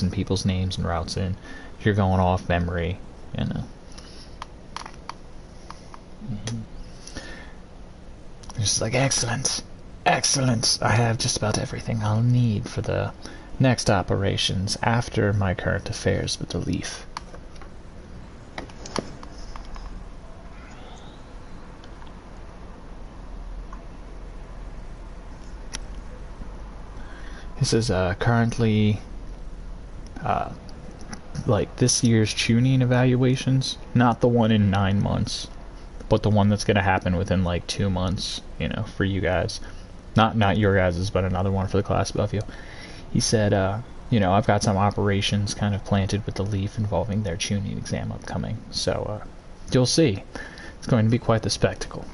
in people's names and routes in. If you're going off memory, you know. It's like, excellent, excellent. I have just about everything I'll need for the next operations after my current affairs with the Leaf. This is currently like this year's tuning evaluations, not the one in 9 months, but the one that's going to happen within like 2 months, you know, for you guys. Not your guys's, but another one for the class above you. He said, you know, I've got some operations kind of planted with the Leaf involving their tuning exam upcoming, so you'll see. It's going to be quite the spectacle.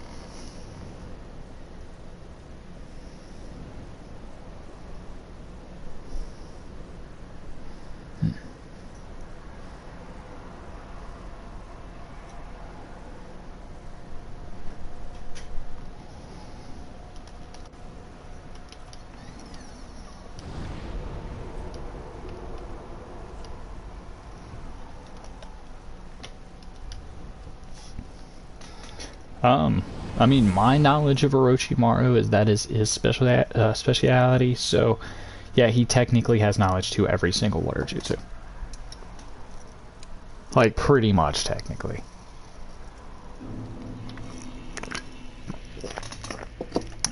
I mean, my knowledge of Orochimaru is that is his speciality, so yeah, he technically has knowledge to every single water jutsu. Like, pretty much, technically.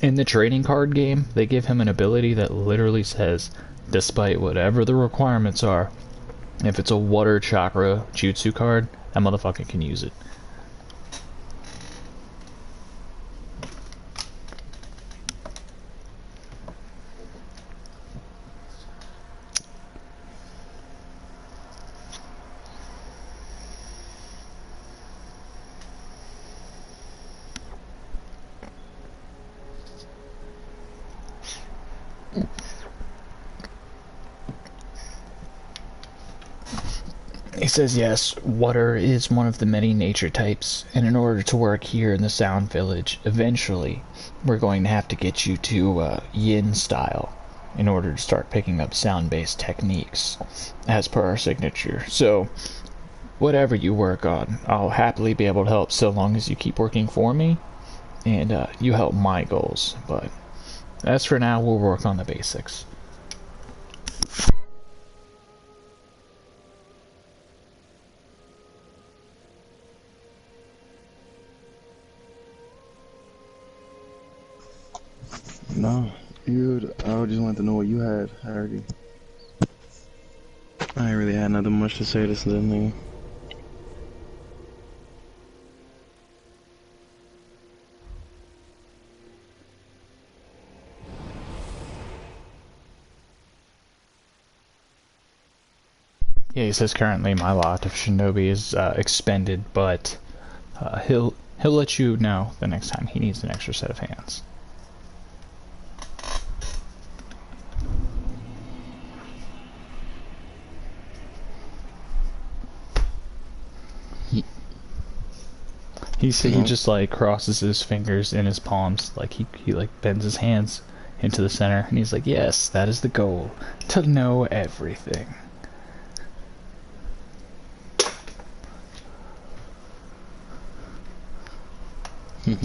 In the trading card game, they give him an ability that literally says, despite whatever the requirements are, if it's a water chakra jutsu card, that motherfucker can use it. He says, yes, water is one of the many nature types, and in order to work here in the Sound Village, eventually, we're going to have to get you to yin style in order to start picking up sound-based techniques, as per our signature. So, whatever you work on, I'll happily be able to help so long as you keep working for me, and you help my goals. But as for now, we'll work on the basics. No, I just wanted to know what you had, Harry. I ain't really had nothing much to say to that nigga. Yeah, he says currently my lot of shinobi is expended, but he'll let you know the next time he needs an extra set of hands. He just like crosses his fingers in his palms, like he like bends his hands into the center, and he's like, yes, that is the goal, to know everything. And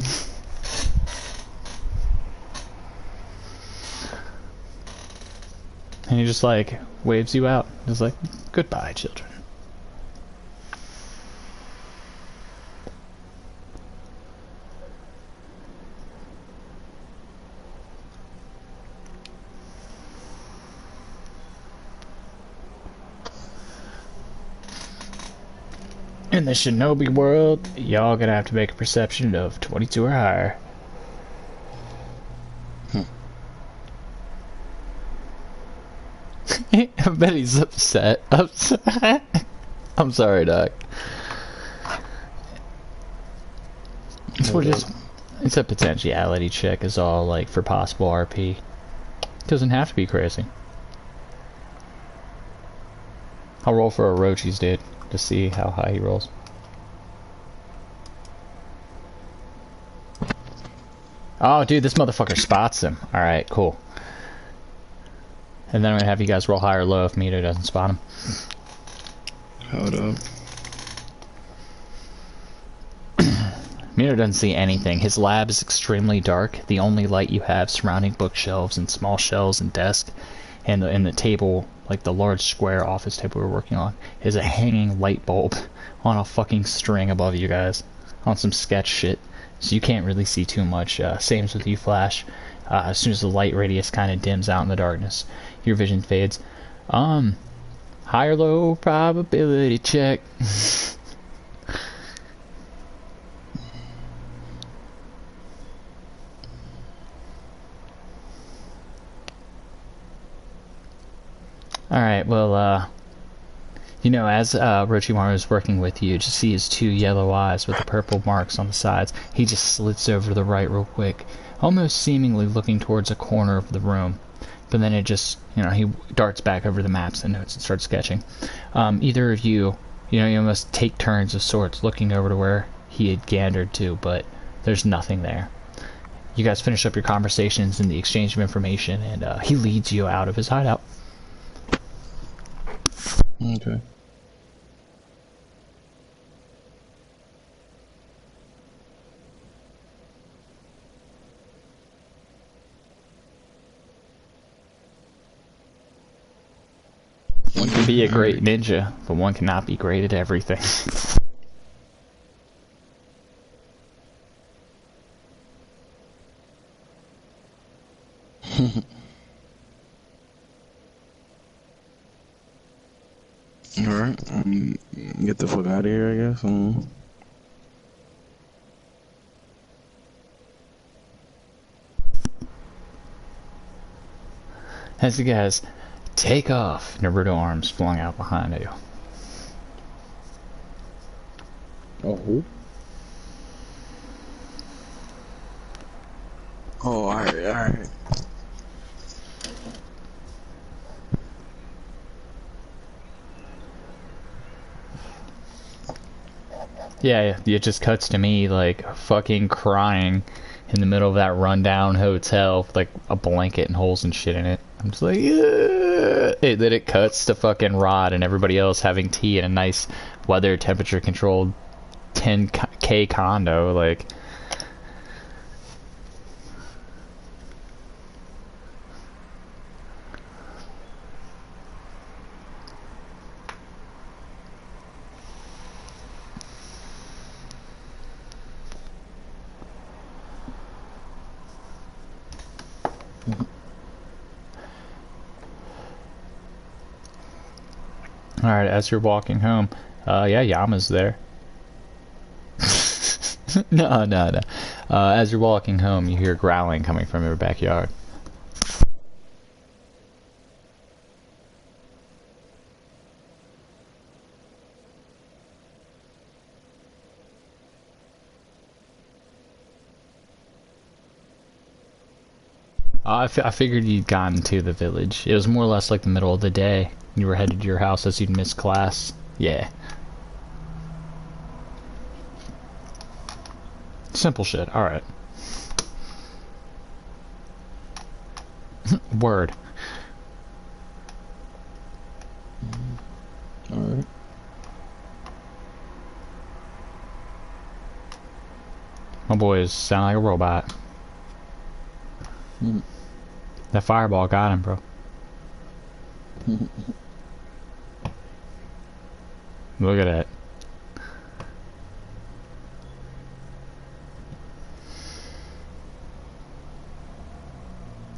he just like waves you out. He's like, goodbye, children. In the shinobi world, y'all gonna have to make a perception of 22 or higher. I bet he's upset. I'm sorry, Doc. It's a potentiality check is all, like, for possible RP. Doesn't have to be crazy. I'll roll for Orochi's, dude, to see how high he rolls. Oh, dude, this motherfucker spots him. Alright, cool. And then I'm gonna have you guys roll high or low if Mito doesn't spot him. Hold up. Mito doesn't see anything. His lab is extremely dark. The only light you have surrounding bookshelves and small shelves and desk and the table, like the large square office table we're working on, is a hanging light bulb on a fucking string above you guys on some sketch shit. So you can't really see too much. Same with you, Flash. As soon as the light radius kind of dims out in the darkness, your vision fades. High or low probability check. Alright, well, you know, as Orochimaru is working with you, just see his two yellow eyes with the purple marks on the sides. He just slits over to the right real quick, almost seemingly looking towards a corner of the room. But then it just, you know, he darts back over the maps and notes and starts sketching. Either of you, you know, you must take turns of sorts looking over to where he had gandered to, but there's nothing there. You guys finish up your conversations and the exchange of information, and he leads you out of his hideout. Okay. One can be a great ninja, but one cannot be great at everything. Alright. Get the fuck out of here, I guess. As you guys take off, Naruto arms flung out behind you. Oh. Oh, alright. Yeah, it just cuts to me, like, fucking crying in the middle of that rundown hotel with, like, a blanket and holes and shit in it. I'm just like, then it cuts to fucking Rod and everybody else having tea in a nice weather temperature controlled 10K condo, like... Alright, as you're walking home, yeah, Yama's there. No. As you're walking home, you hear growling coming from your backyard. I figured you'd gotten to the village. It was more or less like the middle of the day. You were headed to your house as you'd missed class. Yeah. Simple shit. Alright. Word. Alright. My boys sound like a robot. That fireball got him, bro. Look at that.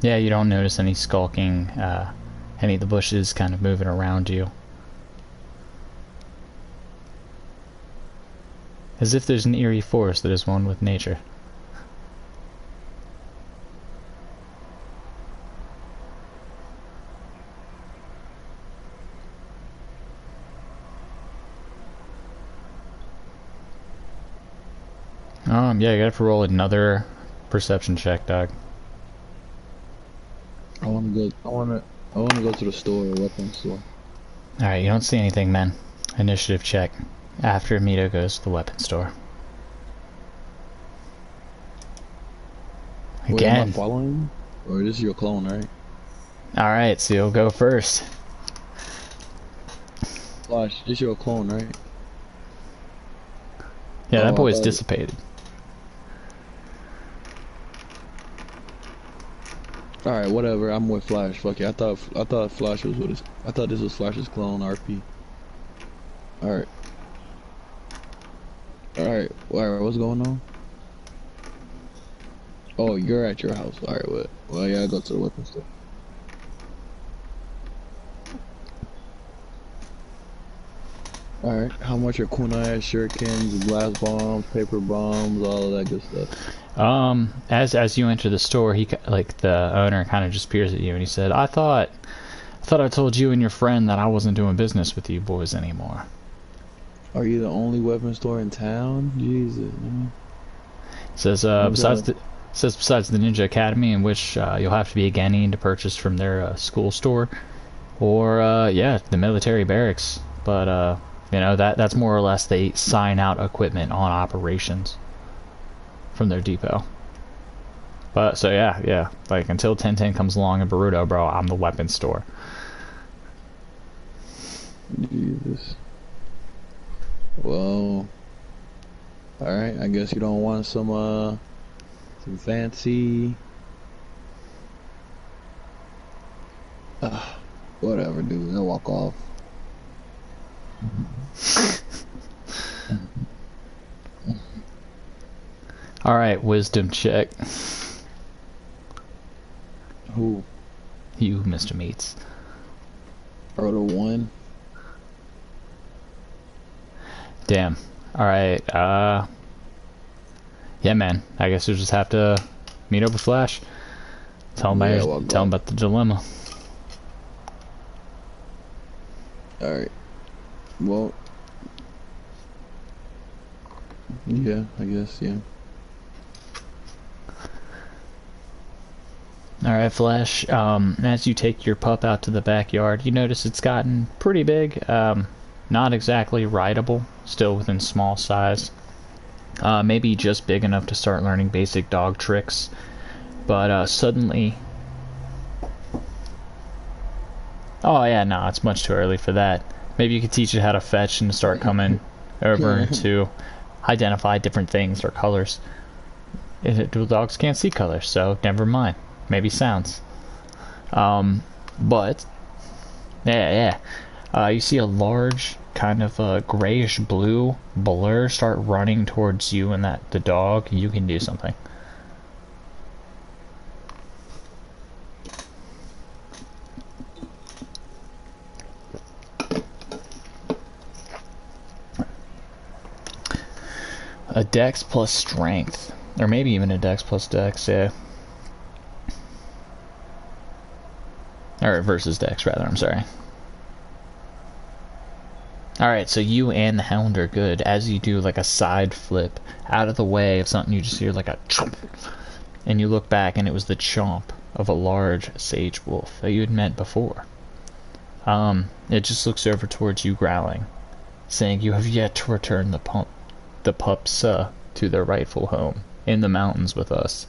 Yeah, you don't notice any skulking, any of the bushes kind of moving around you. As if there's an eerie force that is one with nature. Yeah, you gotta have to roll another perception check, dog. I wanna go to the store, or weapons store. Alright, you don't see anything, man. Initiative check. After Mito goes to the weapon store. Wait, am I Again. following you? Or this is your clone, right? Alright, so you'll go first. Flash, this your clone, right? Yeah, that Oh, I boy's thought. dissipated. All right, whatever. I'm with Flash. Fuck it. I thought Flash was with his. I thought this was Flash's clone, RP. All right, all right, all right. What's going on? Oh, you're at your house. All right, what? Well, yeah, I go to the weapon store. All right, how much are kunai, shurikens, glass bombs, paper bombs, all of that good stuff? As you enter the store, like the owner kind of just peers at you and he said, I thought I told you and your friend that I wasn't doing business with you boys anymore. Are you the only weapon store in town? Jesus, man. Says What's up? besides the Ninja Academy, in which you'll have to be a Genin to purchase from their school store, or yeah, the military barracks. But you know that's more or less they sign out equipment on operations from their depot. But so yeah, like until 1010 comes along in Boruto, bro, I'm the weapons store. Jesus. Well, all right. I guess you don't want some fancy. Whatever, dude. I'll walk off. All right, wisdom check. Who? You, Mr. Meats. Or the one? Damn. All right. Yeah, man. I guess you'll just have to meet up with Flash. Yeah, walk Tell him off. about the dilemma. All right. Well, yeah. I guess yeah. Alright, Flash, as you take your pup out to the backyard, you notice it's gotten pretty big. Not exactly rideable, still within small size. Maybe just big enough to start learning basic dog tricks. But suddenly... Oh yeah, no, it's much too early for that. Maybe you could teach it how to fetch and start coming over to identify different things or colors. Dogs can't see colors, so never mind. Maybe sounds. But you see a large kind of grayish blue blur start running towards you and the dog. You can do something. A dex plus strength, or maybe even a dex plus dex. Yeah. Or versus dex, rather, I'm sorry. Alright, so you and the hound are good. As you do like a side flip out of the way of something, you just hear like a chomp. And you look back and it was the chomp of a large sage wolf that you had met before. It just looks over towards you growling, saying you have yet to return the pups to their rightful home in the mountains with us.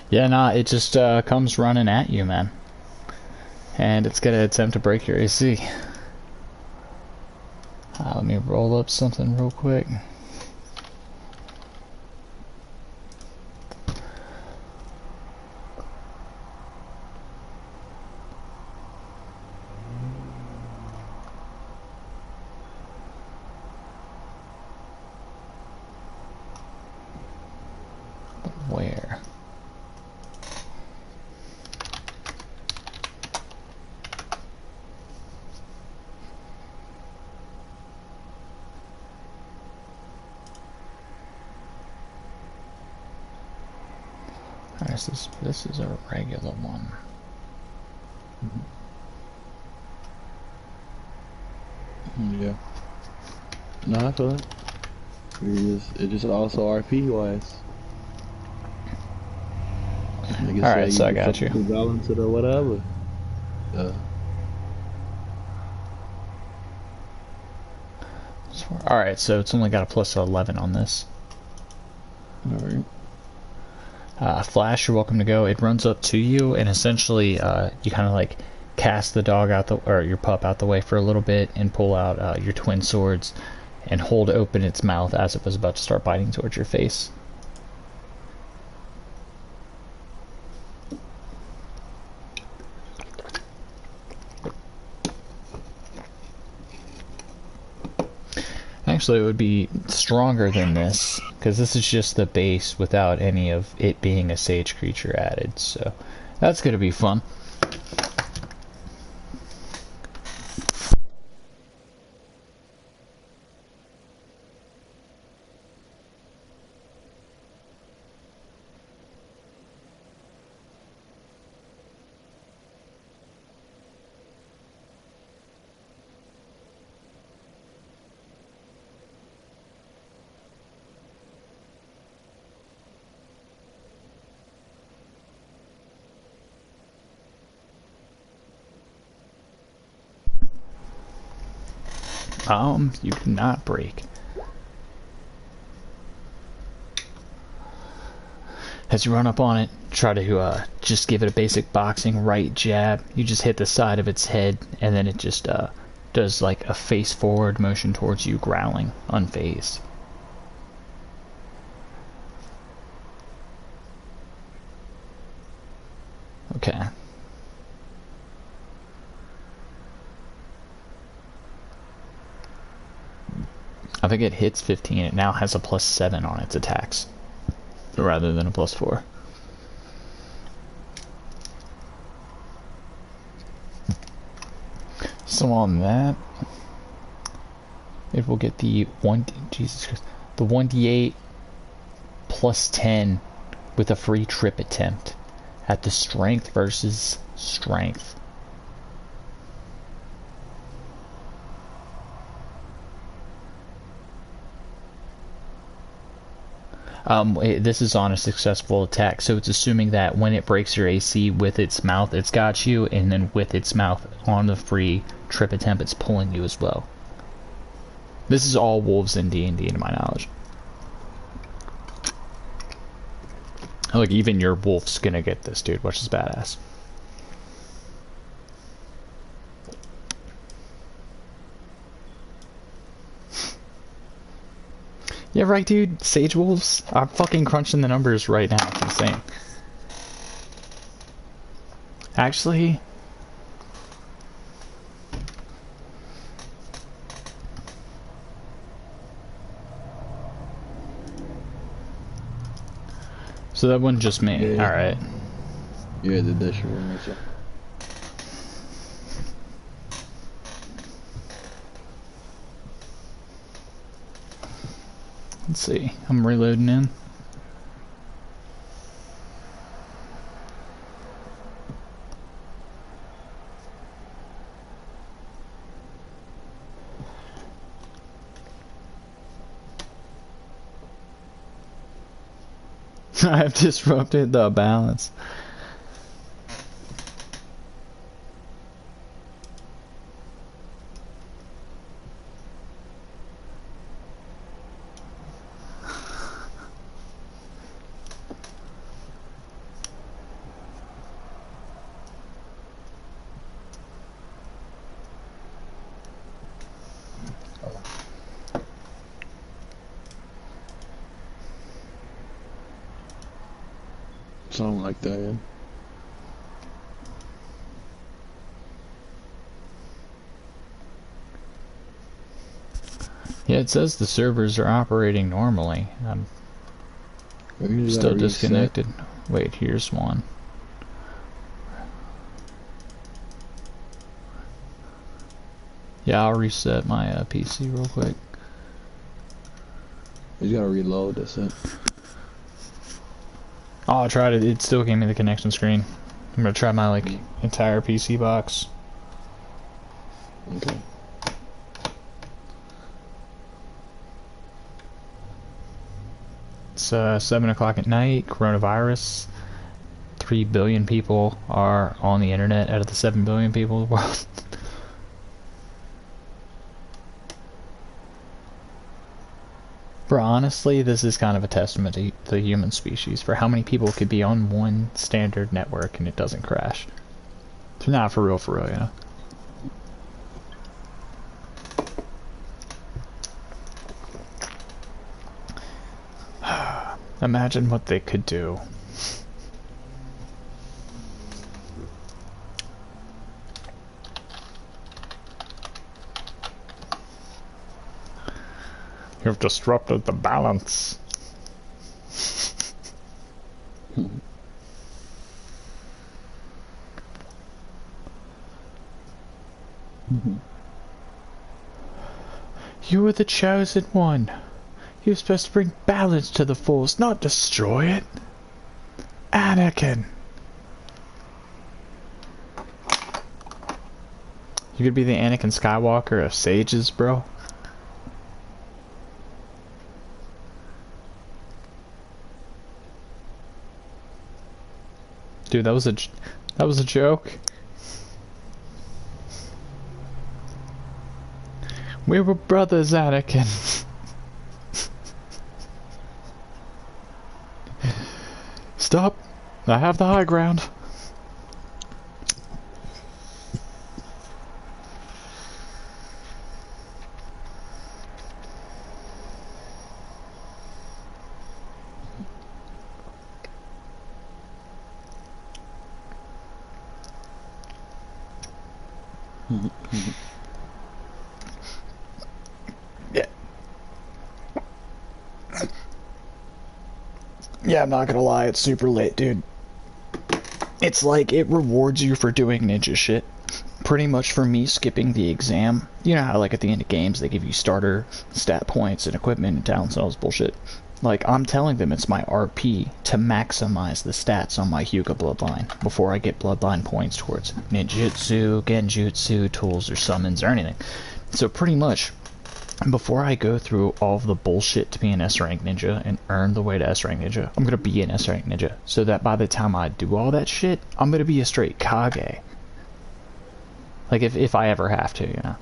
Yeah, nah, it just comes running at you, man. And it's gonna attempt to break your AC. Let me roll up something real quick. Where? Alright, so this is a regular one. Yeah. No, I feel it. It just also RP wise. Niggas say Alright, you so I can got you. fucking balance it or whatever. Alright, so it's only got a plus 11 on this. Alright. Flash, you're welcome to go. It runs up to you, and essentially, you kind of like cast the dog out or your pup out the way for a little bit, and pull out your twin swords, and hold open its mouth as it was about to start biting towards your face. Actually, it would be stronger than this, because this is just the base without any of it being a sage creature added, so that's going to be fun. You do not break. As you run up on it, try to just give it a basic boxing right jab. You just hit the side of its head, and then it just does like a face forward motion towards you, growling, unfazed. Okay. I think it hits 15. It now has a plus 7 on its attacks, rather than a plus 4. So on that, it will get the Jesus Christ, the 1d8 plus 10 with a free trip attempt at the strength versus strength. This is on a successful attack, so it's assuming that when it breaks your AC with its mouth, it's got you, and then with its mouth on the free trip attempt, it's pulling you as well. This is all wolves in D&D, to my knowledge. Like, even your wolf's gonna get this, dude, which is badass. Yeah, right, dude. Sage wolves. I'm fucking crunching the numbers right now. It's insane. Actually, so that wasn't just me. Yeah. All right. Yeah, did that shit right myself. Let's see. I'm reloading in. I've disrupted the balance. Something like that, yeah. Yeah, it says the servers are operating normally. I'm still disconnected. Wait, here's one. Yeah, I'll reset my PC real quick. You gotta reload, that's it. Oh, I tried it. It still gave me the connection screen. I'm gonna try my like entire PC box. Okay. It's 7 o'clock at night. Coronavirus. 3 billion people are on the internet out of the 7 billion people in the world. Bro, honestly, this is kind of a testament to the human species for how many people could be on one standard network and it doesn't crash. It's not for real, you know? Imagine what they could do. You've disrupted the balance. You were the chosen one. You're supposed to bring balance to the Force, not destroy it. Anakin. You could be the Anakin Skywalker of sages, bro. Dude, that was a joke. We were brothers, Anakin. Stop. I have the high ground. Yeah. Yeah, I'm not gonna lie, it's super late, dude. It's like it rewards you for doing ninja shit. Pretty much for me skipping the exam. You know how like at the end of games they give you starter stat points and equipment and talents and all this bullshit. Like, I'm telling them it's my RP to maximize the stats on my Hyuga bloodline before I get bloodline points towards ninjutsu, genjutsu, tools or summons or anything. So pretty much, before I go through all of the bullshit to be an S-rank ninja and earn the way to S-rank ninja, I'm gonna be an S-rank ninja. So that by the time I do all that shit, I'm gonna be a straight Kage. Like, if I ever have to, you know.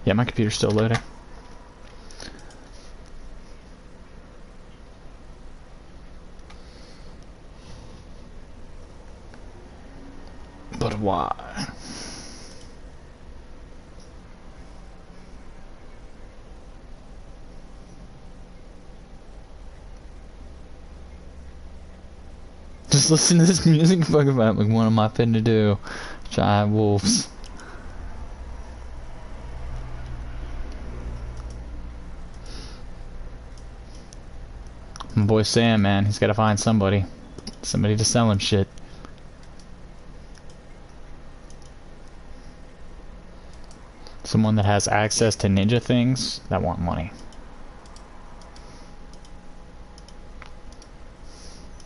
Yeah, my computer's still loading. But why? Just listen to this music fucking about like, what am I finna do? Giant wolves. My boy Sam, man, he's gotta find somebody. Somebody to sell him shit. Someone that has access to ninja things that want money.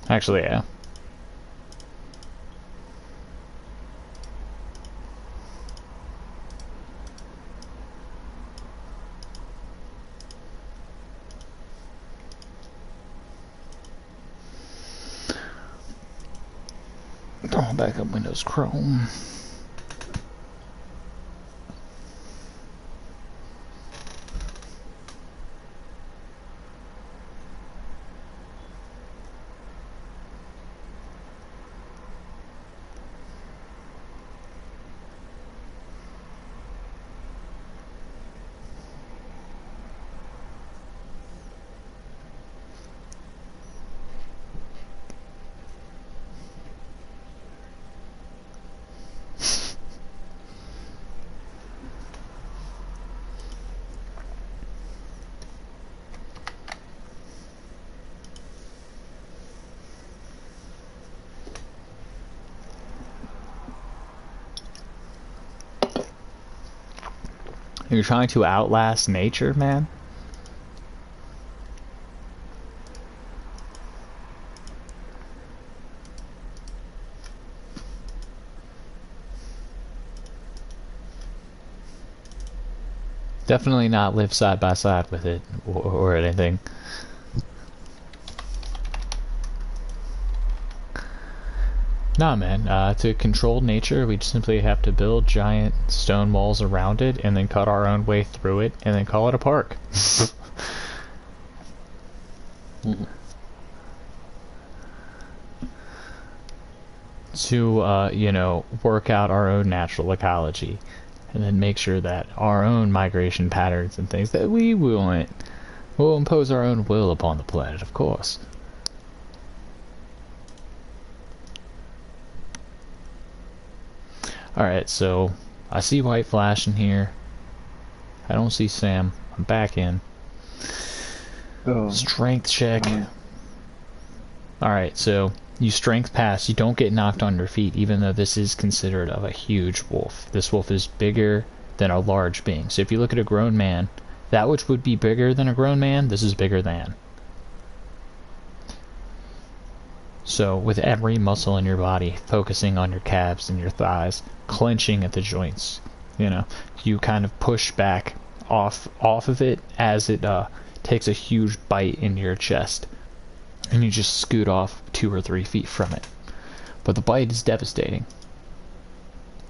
Actually, yeah. Oh, back up Windows Chrome. You're trying to outlast nature, man. Definitely not live side by side with it or anything. Nah, man. To control nature, we simply have to build giant stone walls around it and then cut our own way through it and then call it a park. To, you know, work out our own natural ecology and then make sure that our own migration patterns and things that we want will impose our own will upon the planet, of course. Alright, so I see white flash in here. I don't see Sam. I'm back in. Oh. Strength check. Alright, so you strength pass. You don't get knocked on your feet, even though this is considered of a huge wolf. This wolf is bigger than a large being. So if you look at a grown man, that which would be bigger than a grown man, this is bigger than. So with every muscle in your body focusing on your calves and your thighs, clenching at the joints, you know, you kind of push back off of it as it takes a huge bite into your chest, and you just scoot off 2 or 3 feet from it. But the bite is devastating.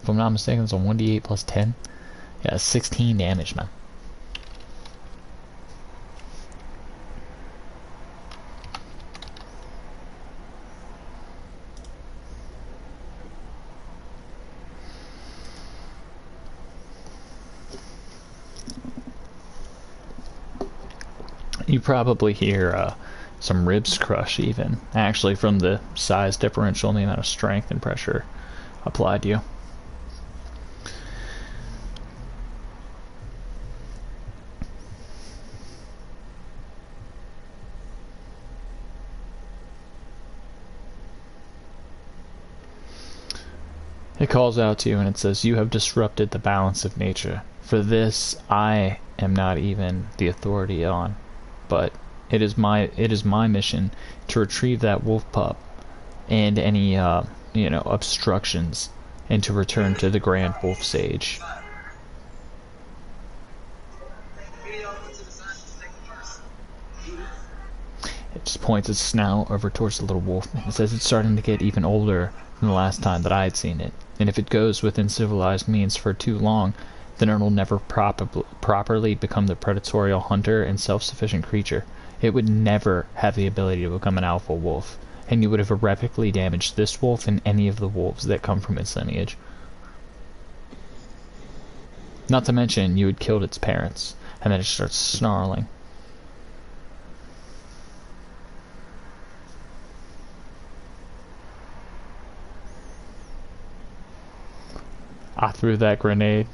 If I'm not mistaken, it's a 1d8 plus 10. Yeah, 16 damage, man. You probably hear some ribs crush even, actually, from the size differential and the amount of strength and pressure applied to you. It calls out to you and it says, "You have disrupted the balance of nature. For this, I am not even the authority on. But it is my mission to retrieve that wolf pup and any you know, obstructions, and to return to the Grand Wolf Sage." It just points its snout over towards the little wolf. It says it's starting to get even older than the last time that I had seen it, and if it goes within civilized means for too long, then it'll never properly become the predatory hunter and self-sufficient creature. It would never have the ability to become an alpha wolf, and you would have irrevocably damaged this wolf and any of the wolves that come from its lineage. Not to mention, you had killed its parents, and then it starts snarling. I threw that grenade.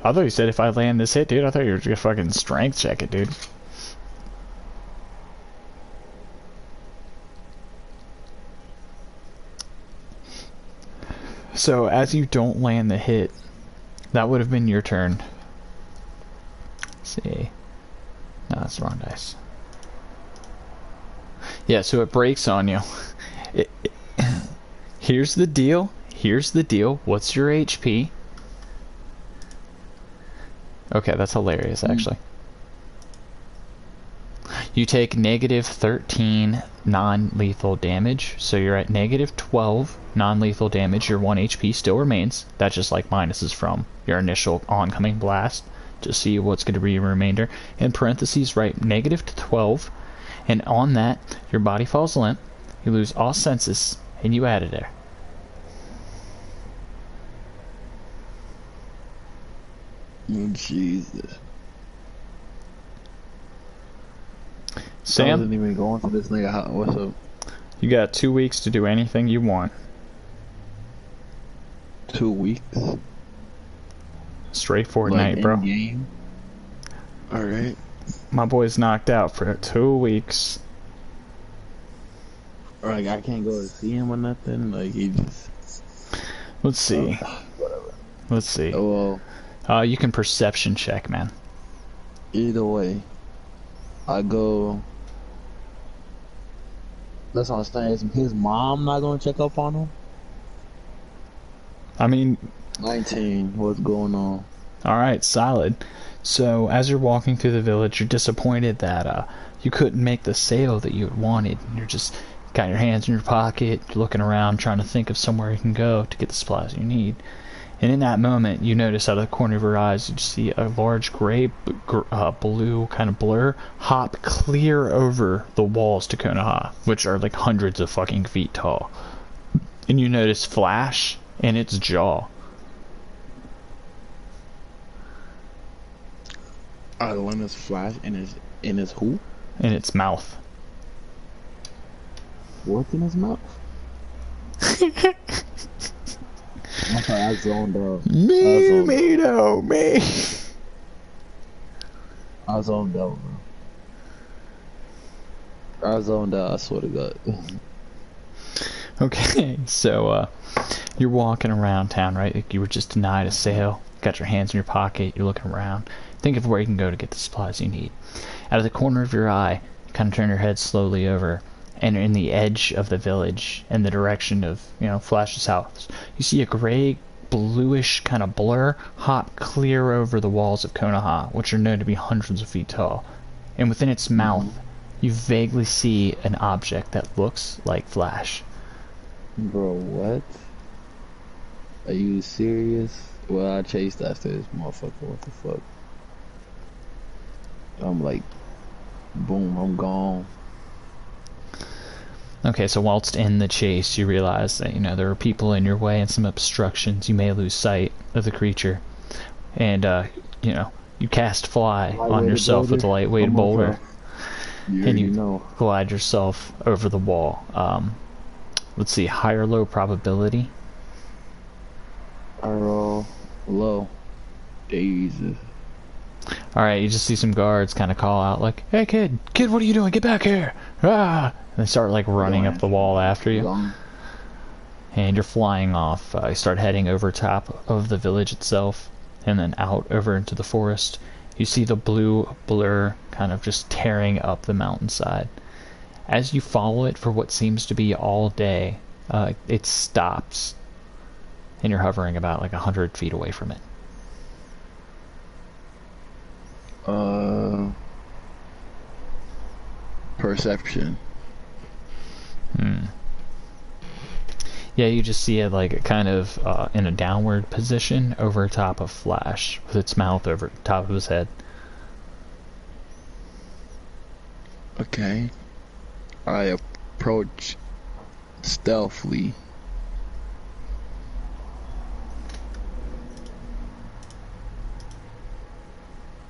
I thought you said if I land this hit, dude. I thought you were just gonna fucking strength check it, dude. So, as you don't land the hit, that would have been your turn. Let's see. No, that's the wrong dice. Yeah, so it breaks on you. Here's the deal. Here's the deal. What's your HP? Okay, that's hilarious, actually. You take negative 13 non-lethal damage, so you're at negative 12 non-lethal damage. Your 1 HP still remains. That's just like minuses from your initial oncoming blast to see what's going to be your remainder. In parentheses, write negative 12, and on that, your body falls limp, you lose all senses, and you add it there. Oh, Jesus. Sam? I wasn't even going to this nigga. What's up? You got 2 weeks to do anything you want. 2 weeks? Straight Fortnite, like bro. Game? Alright. My boy's knocked out for 2 weeks. Like, I can't go to see him or nothing? Like, he just... Let's see. Whatever. Let's see. Oh, well, You can perception check, man. either way, I go... That's what I'm saying. Is his mom not gonna check up on him? I mean... 19. What's going on? Alright, solid. So, as you're walking through the village, you're disappointed that you couldn't make the sale that you had wanted. You're just got your hands in your pocket, you're looking around, trying to think of somewhere you can go to get the supplies you need. And in that moment, you notice out of the corner of your eyes, you see a large gray, blue kind of blur hop clear over the walls to Konoha, which are like hundreds of fucking feet tall. And you notice Flash in its jaw. The one that's Flash in his who? In its mouth. What's in his mouth? I'm sorry, I zoned out. Me. I zoned out, bro. I zoned out, I swear to God. Okay, so you're walking around town, right? Like you were just denied a sale. Got your hands in your pocket. You're looking around. Think of where you can go to get the supplies you need. Out of the corner of your eye, you kind of turn your head slowly over, and in the edge of the village, in the direction of, Flash's house, you see a gray, bluish kind of blur hop clear over the walls of Konoha, which are known to be hundreds of feet tall. And within its mouth, you vaguely see an object that looks like Flash. Bro, what? Are you serious? Well, I chased after this motherfucker. What the fuck? I'm like, boom, I'm gone. Okay, so whilst in the chase, you realize that, there are people in your way and some obstructions. You may lose sight of the creature. And, you cast Fly on yourself with a lightweight boulder. And you glide yourself over the wall. Let's see, high or low probability? I roll low. Jesus. Alright, you just see some guards kind of call out like, "Hey kid, what are you doing? Get back here!" Ah! And they start like running up the wall after you. And you're flying off. You start heading over top of the village itself and then out over into the forest. You see the blue blur kind of just tearing up the mountainside. As you follow it for what seems to be all day, it stops. And you're hovering about like 100 feet away from it. Perception. Yeah, you just see it like kind of in a downward position over top of Flash, with its mouth over top of his head. Okay. I approach stealthily.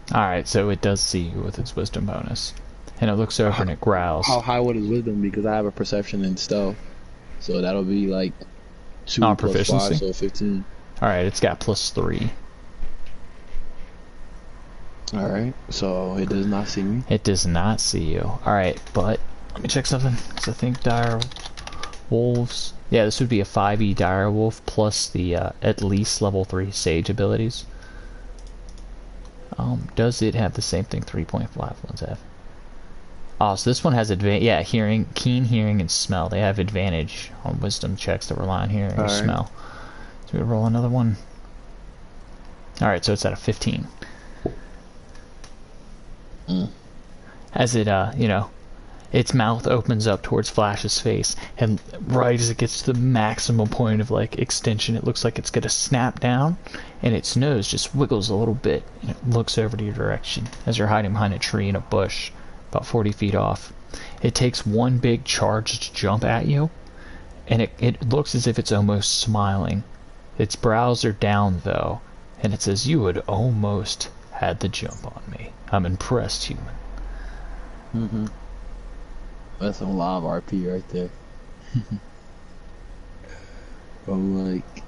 Alright, so it does see you with its wisdom bonus. And it looks over and it growls. How high would his wisdom be? Because I have a perception and stealth. So that'll be like 2 plus proficiency? 5, so 15. Alright, it's got +3. Alright, so it does not see me. It does not see you. Alright, but let me check something. Because I think dire wolves... Yeah, this would be a 5e dire wolf plus the at least level 3 sage abilities. Does it have the same thing 3.5 ones have? Oh, so this one has keen hearing and smell. They have advantage on wisdom checks that rely on hearing or smell. So we roll another one. Alright, so it's at a 15. as it its mouth opens up towards Flash's face, and right as it gets to the maximum point of like extension, it looks like it's gonna snap down, and its nose just wiggles a little bit, and it looks over to your direction as you're hiding behind a tree in a bush about 40 feet off. It takes one big charge to jump at you, and it looks as if it's almost smiling. Its brows are down though, and it says, "You would almost had the jump on me. I'm impressed, human." Mm-hmm. That's some live RP right there. I'm like,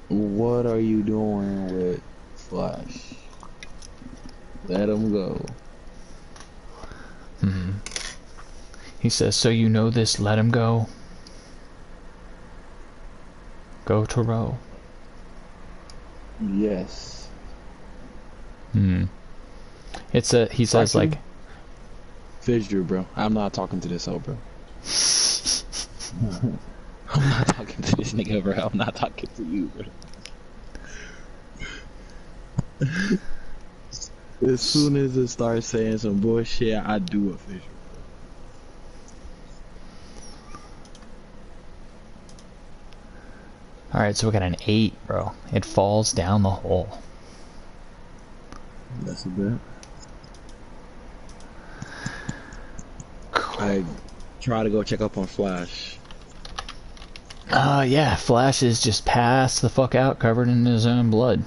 what are you doing with Flash? Let him go. Mm-hmm. He says, "So you know this, let him go? Go to row." Yes. Hmm. He says like, Fissure, bro. I'm not talking to this hoe, bro. I'm not talking to this nigga, bro. I'm not talking to you, bro. As soon as it starts saying some bullshit, I do a fissure. alright, so we got an 8, bro. It falls down the hole. That's a bit. I try to go check up on Flash. Yeah, Flash is just passed the fuck out, covered in his own blood.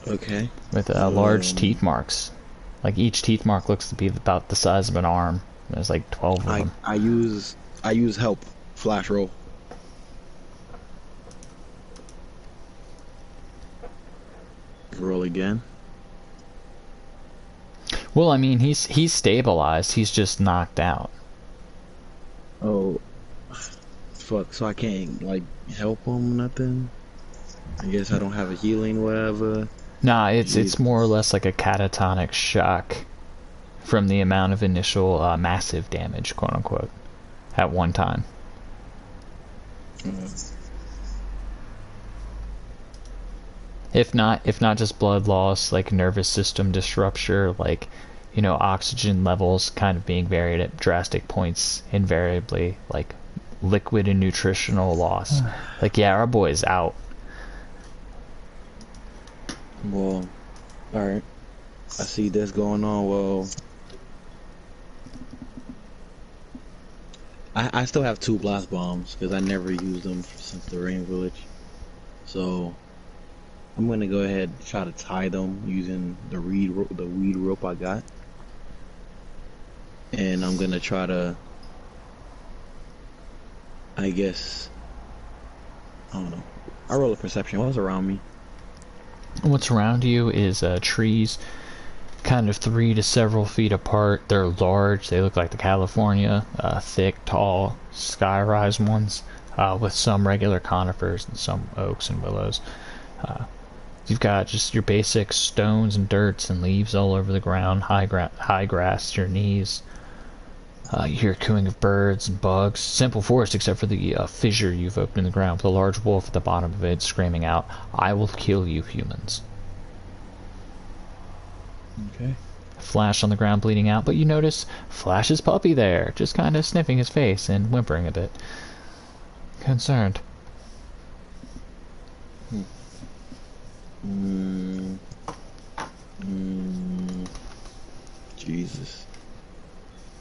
Okay. With large teeth marks. Like, each teeth mark looks to be about the size of an arm. There's like 12 of them. I use help. Flash roll. Roll again. Well, I mean, he's stabilized. He's just knocked out. Oh, fuck. So I can't, like, help him, nothing? I guess I don't have a healing, whatever. Nah, it's more or less like a catatonic shock from the amount of initial massive damage, quote unquote, at one time. If not just blood loss, like nervous system disruption, like, oxygen levels kind of being varied at drastic points invariably, like liquid and nutritional loss. Like, yeah, our boy's out. Well, alright. I see this going on. Well, I still have 2 blast bombs because I never used them since the rain village. So I'm gonna go ahead and try to tie them using the weed rope I got, and I'm gonna try to, I guess, I don't know. I roll a perception. What's around me? What's around you is trees, kind of 3 to several feet apart. They're large. They look like the California, thick, tall, sky-rise ones, with some regular conifers and some oaks and willows. You've got just your basic stones and dirts and leaves all over the ground, high grass to your knees. You hear cooing of birds and bugs. Simple forest except for the fissure you've opened in the ground with a large wolf at the bottom of it screaming out, "I will kill you, humans." Okay. Flash on the ground bleeding out, but you notice Flash's puppy there, just kind of sniffing his face and whimpering a bit. Concerned. Jesus.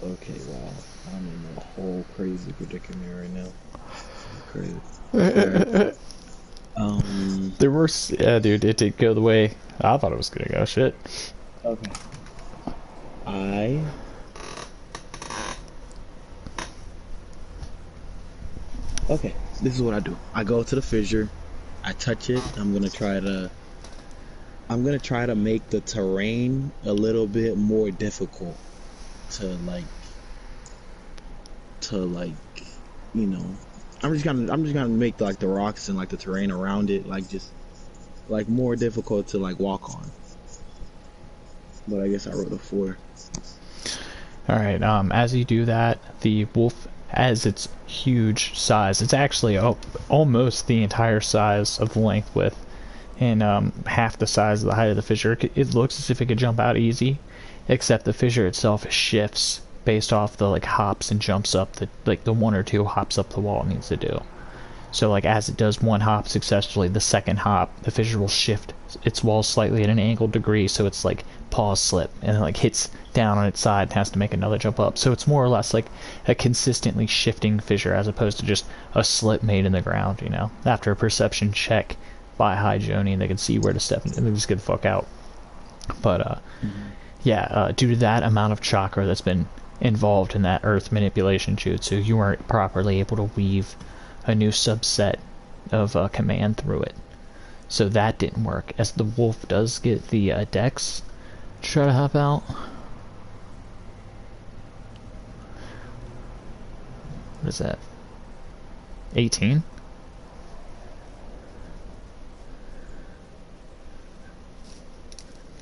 Okay, wow. I'm in a whole crazy predicament right now. Crazy. There were, yeah, dude, it did go the way I thought it was gonna go. Shit. Okay. Okay, this is what I do. I go to the fissure, I touch it. I'm gonna try to make the terrain a little bit more difficult to you know. I'm just gonna make like the rocks and like the terrain around it like more difficult to like walk on. But I guess I wrote a 4. Alright, as you do that, the wolf, as its huge size, it's actually almost the entire size of the length, width, and half the size of the height of the fissure. It looks as if it could jump out easy. except the fissure itself shifts based off the like hops and jumps up the like the one or two hops up the wall it needs to do. So like as it does one hop successfully, the second hop, the fissure will shift its wall slightly at an angled degree, so it's like pause slip and then like hits down on its side and has to make another jump up. So it's more or less like a consistently shifting fissure as opposed to just a slip made in the ground, you know. After a perception check by High Joni, they can see where to step and they just get the fuck out. But due to that amount of chakra that's been involved in that earth manipulation jutsu, you weren't properly able to weave a new subset of command through it. So that didn't work, as the wolf does get the dex to try to hop out. What is that? 18?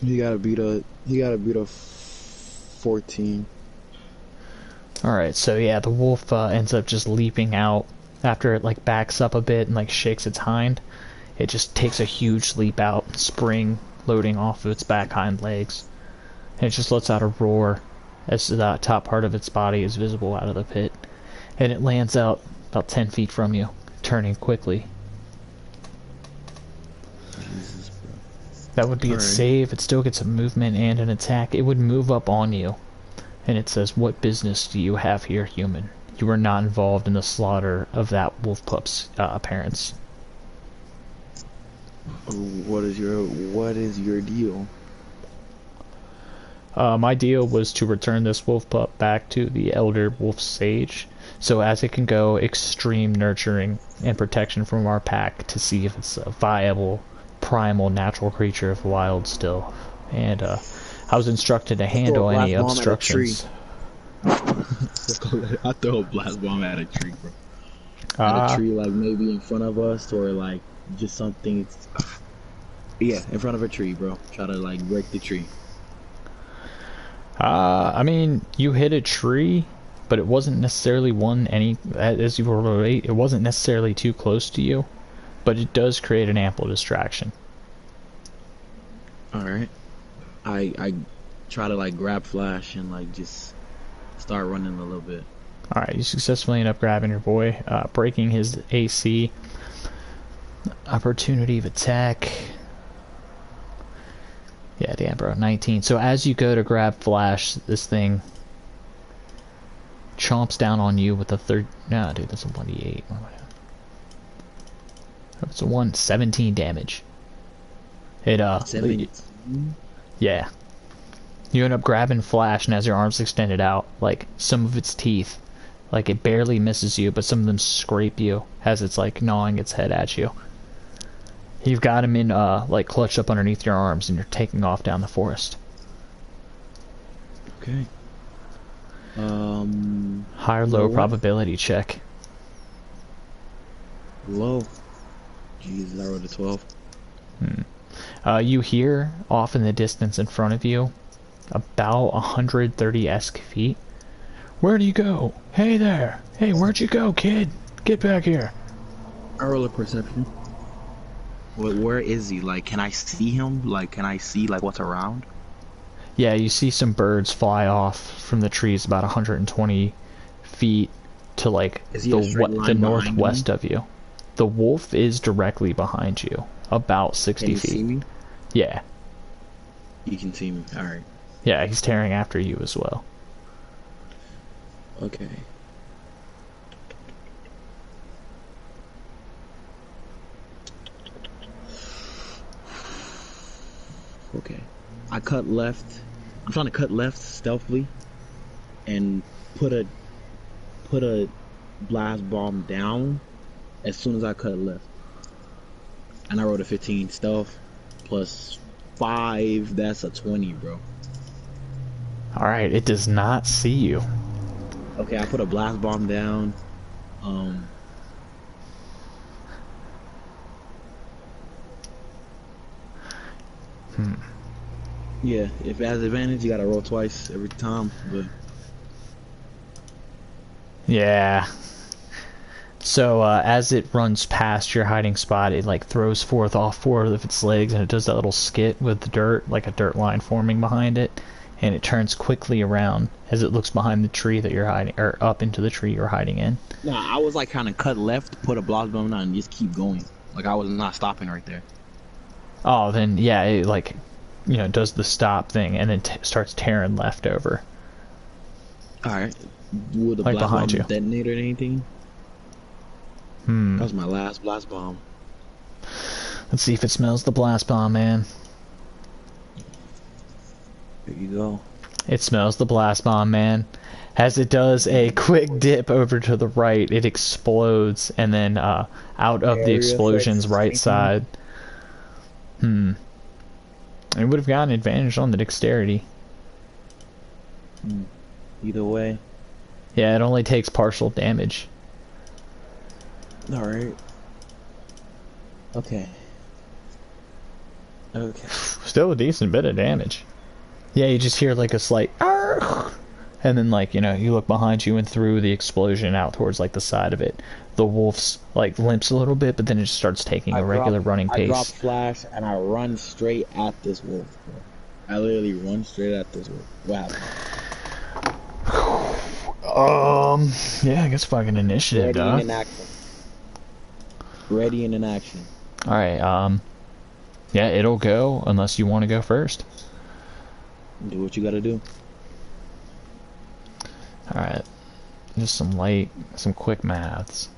He gotta beat a 14. Alright, so yeah, the wolf ends up just leaping out after it like backs up a bit and like shakes its hind. It just takes a huge leap out, spring loading off of its back hind legs. And it just lets out a roar as the top part of its body is visible out of the pit. And it lands out about 10 feet from you, turning quickly. Jesus, bro. That would be its save. It still gets a movement and an attack. It would move up on you. And it says, "What business do you have here, human? You were not involved in the slaughter of that wolf pup's parents." What is your deal? My deal was to return this wolf pup back to the elder wolf sage, so as it can go extreme nurturing and protection from our pack to see if it's a viable, primal, natural creature of the wild still. And I was instructed to handle any obstructions. I throw a blast bomb at a tree, bro. At a tree, like maybe in front of us, or like just something. Yeah, in front of a tree, bro. Try to like break the tree. I mean, you hit a tree, but it wasn't necessarily as you were right, it wasn't necessarily too close to you, but it does create an ample distraction. Alright. I try to like grab Flash and like just start running a little bit. Alright, you successfully end up grabbing your boy, breaking his AC. Opportunity of attack. Yeah, damn, bro. 19. So as you go to grab Flash, this thing chomps down on you with a third. No, dude, that's a 1d8. It's a 17 damage. It 17? Yeah. You end up grabbing Flash, and as your arms extended out, like some of its teeth, like it barely misses you, but some of them scrape you as it's like gnawing its head at you. You've got him in, like, clutched up underneath your arms, and you're taking off down the forest. Okay. High or low probability check. Low. Jesus, I rolled a 12. You hear, off in the distance in front of you, about 130-esque feet. "Where'd you go? Hey there! Hey, where'd you go, kid? Get back here!" I roll a perception. Where is he? Like, can I see him? Like, can I see, like, what's around? Yeah, you see some birds fly off from the trees about 120 feet to, like, the northwest of you. The wolf is directly behind you, about 60 feet. Can you see me? Yeah. You can see me. Alright. Yeah, he's tearing after you as well. Okay. Okay. I cut left. I'm trying to cut left stealthily and put a blast bomb down as soon as I cut left. And I rolled a 15 stealth plus 5. That's a 20, bro. Alright, it does not see you. Okay, I put a blast bomb down. Yeah, if it has advantage, you gotta roll twice every time, but... Yeah. So, as it runs past your hiding spot, it, like, throws forth all 4 of its legs, and it does that little skit with the dirt, like a dirt line forming behind it, and it turns quickly around as it looks behind the tree that you're hiding, or up into the tree you're hiding in. Nah, I was like kind of cut left, put a blast bomb down, and just keep going. Like I was not stopping right there. Oh, then yeah, it like, you know, does the stop thing and then starts tearing left over. All right. Would the Like blast bomb behind you. detonate or anything? That was my last blast bomb. Let's see if it smells the blast bomb, man. There you go. It smells the blast bomb, man. As it does a quick dip over to the right, it explodes, and then out of the explosion's right side. It would have gotten advantage on the dexterity. Either way. Yeah, it only takes partial damage. Alright. Okay. Okay. Still a decent bit of damage. Yeah, you just hear like a slight "Argh!" And then like, you know, you look behind you and through the explosion out towards like the side of it. The wolf's like limps a little bit, but then it just starts taking a regular running pace. I drop flash and I run straight at this wolf, bro. I literally run straight at this wolf. What happened? Yeah, I guess fucking initiative, dog. Ready and in action. Ready and in action. Alright, yeah, it'll go unless you want to go first. Do what you gotta do. Alright. Just some quick maths.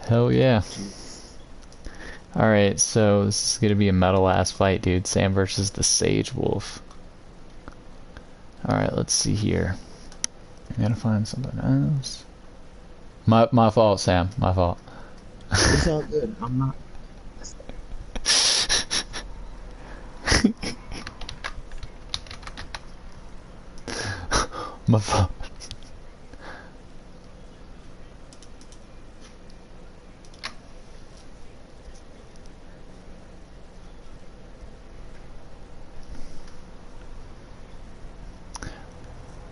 Hell yeah. Alright, so this is gonna be a metal ass fight, dude. Sam versus the Sage Wolf. Alright, let's see here. I gotta find something else. My fault, Sam. My fault. It's all good. I'm not. My fault.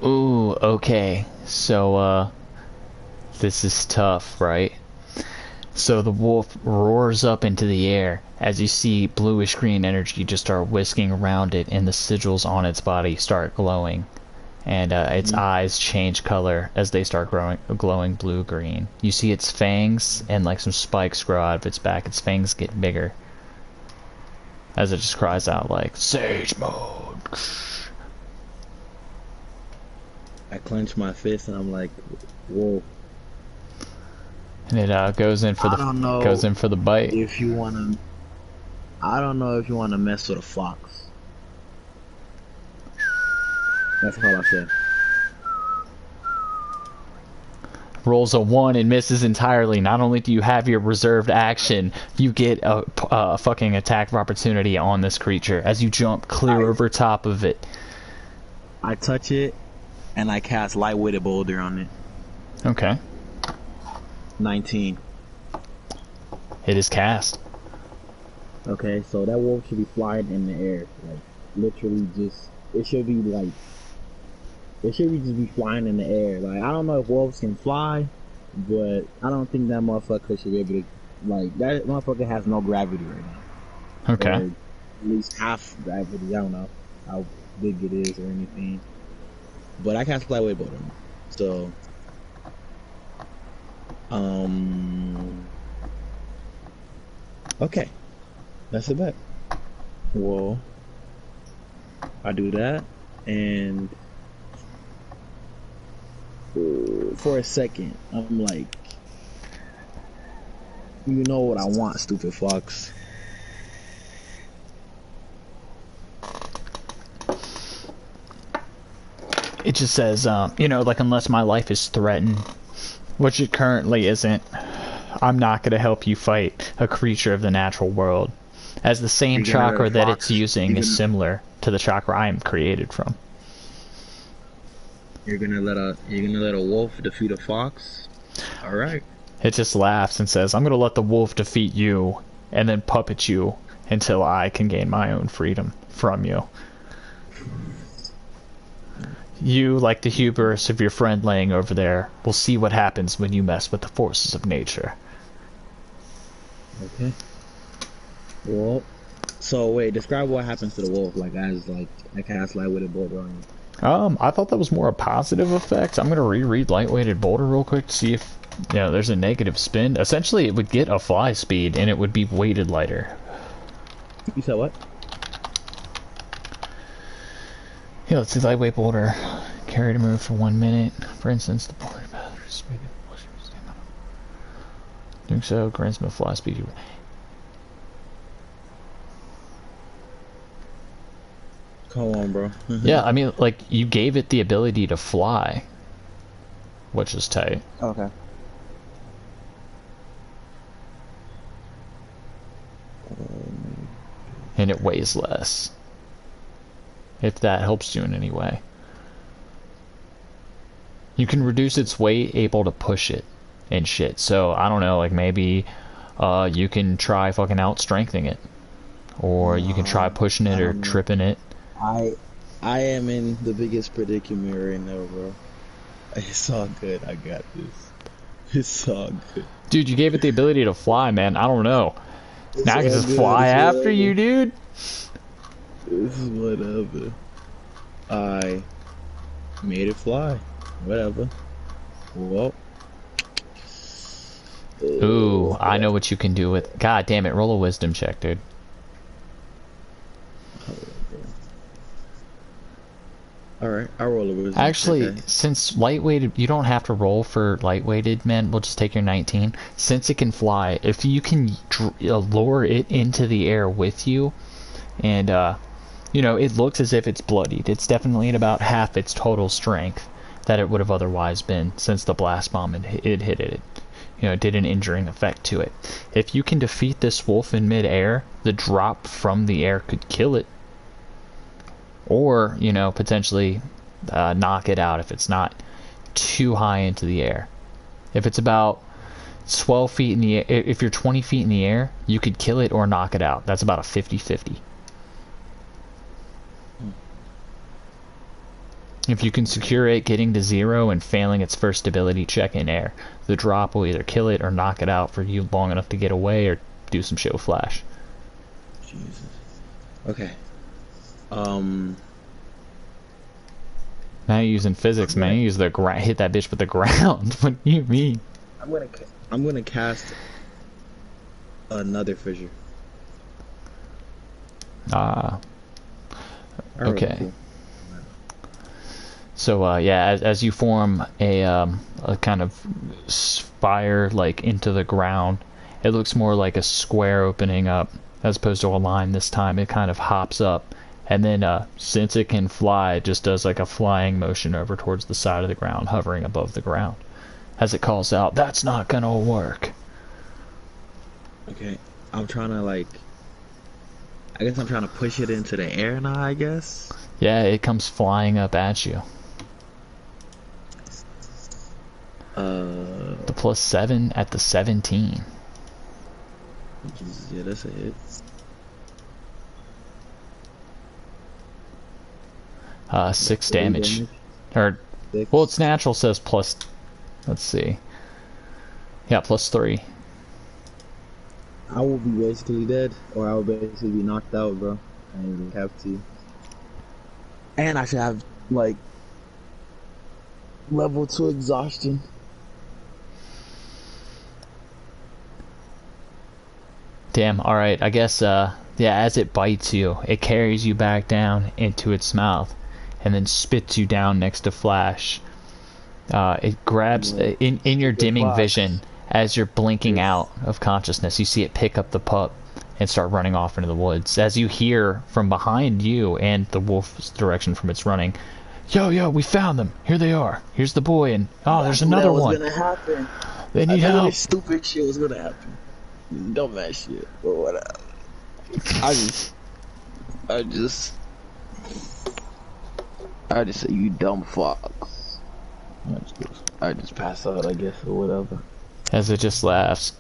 Ooh, okay. So, this is tough, right? So the wolf roars up into the air as you see bluish green energy just start whisking around it, and the sigils on its body start glowing, and its eyes change color as they start glowing blue-green. You see its fangs and like some spikes grow out of its back. Its fangs get bigger as it just cries out like Sage Mode. I clench my fist and I'm like, whoa. And it goes in for the bite. If you wanna, I don't know if you wanna mess with a fox. That's all I said. Rolls a 1 and misses entirely. Not only do you have your reserved action, you get a fucking attack of opportunity on this creature as you jump clear over top of it. I touch it, and I cast Light-Weighted Boulder on it. Okay. 19. It is cast. Okay, so that wolf should be flying in the air. Like, literally just, it should be like, it should be just be flying in the air. Like, I don't know if wolves can fly, but I don't think that motherfucker should be able to, like, that motherfucker has no gravity right now. Okay. Or at least half gravity. I don't know how big it is or anything. But I cast Lightweight Boulder. So, okay. That's a bet. Well, I do that, and for a second, I'm like, you know what I want, stupid fox. It just says, you know, like, unless my life is threatened, which it currently isn't, I'm not going to help you fight a creature of the natural world, as the same chakra that it's using is similar to the chakra I am created from. You're gonna let a wolf defeat a fox? All right. It just laughs and says, I'm going to let the wolf defeat you and then puppet you until I can gain my own freedom from you. You, like the hubris of your friend laying over there, will see what happens when you mess with the forces of nature. Okay. Well, so wait, describe what happens to the wolf, like as like I cast light-weighted boulder on you. I thought that was more a positive effect. I'm gonna reread Lightweighted Boulder real quick to see if there's a negative spin. Essentially, it would get a fly speed and it would be weighted lighter. You said what? Yeah, let's see Lightweight Boulder. Carry to move for 1 minute. For instance, the boulder battery speed. Doing so grants him a fly speed. Come on, bro. Yeah, I mean, like, you gave it the ability to fly, which is tight. Okay. And it weighs less. If that helps you in any way. You can reduce its weight, able to push it and shit. So, I don't know, like, maybe you can try fucking out-strengthening it. Or you can try pushing it or tripping it. I am in the biggest predicament right now, bro. It's all good. I got this. It's all good. Dude, you gave it the ability to fly, man. I don't know. It's now I can just fly after you, dude. This is whatever. I made it fly. Whatever. Well. Ooh, I know what you can do with... God damn it, roll a wisdom check, dude. Alright, I'll roll a wisdom. Actually, okay. Since lightweighted, you don't have to roll for lightweighted, man. We'll just take your 19. Since it can fly, if you can lure it into the air with you, and, it looks as if it's bloodied. It's definitely at about half its total strength that it would have otherwise been since the blast bomb it hit it. It did an injuring effect to it. If you can defeat this wolf in mid-air, the drop from the air could kill it. Or, potentially knock it out if it's not too high into the air. If it's about 12 feet in the air, if you're 20 feet in the air, you could kill it or knock it out. That's about a 50-50. If you can secure it getting to 0 and failing its first ability check in air, the drop will either kill it or knock it out for you long enough to get away or do some show flash. Jesus. Okay. Now you're using physics, man. You use the hit that bitch with the ground. What do you mean? I'm gonna cast another fissure. Okay. Cool. So as you form a kind of spire like into the ground, it looks more like a square opening up as opposed to a line this time. It kind of hops up, and then since it can fly, it just does like a flying motion over towards the side of the ground, hovering above the ground, as it calls out, "That's not gonna work." Okay, I'm trying to I guess I'm trying to push it into the air now, I guess. Yeah, it comes flying up at you. The +7 at the 17. Jesus, yeah, that's a hit. 6 damage. Or, 6. well, its natural says plus, let's see. Yeah, +3. I will be basically dead, or I will basically be knocked out, bro. I don't even have to. And I should have, level 2 exhaustion. Damn, alright, I guess, as it bites you, it carries you back down into its mouth, and then spits you down next to Flash. It grabs, in your dimming vision, as you're blinking out of consciousness, you see it pick up the pup and start running off into the woods. As you hear from behind you and the wolf's direction from its running, yo, we found them. Here they are. Here's the boy, and there's another one. Gonna happen. They need help. Stupid shit was gonna happen. Dumbass shit, but whatever. I just say you dumb fox. I just pass out, I guess, or whatever. As it just laughs.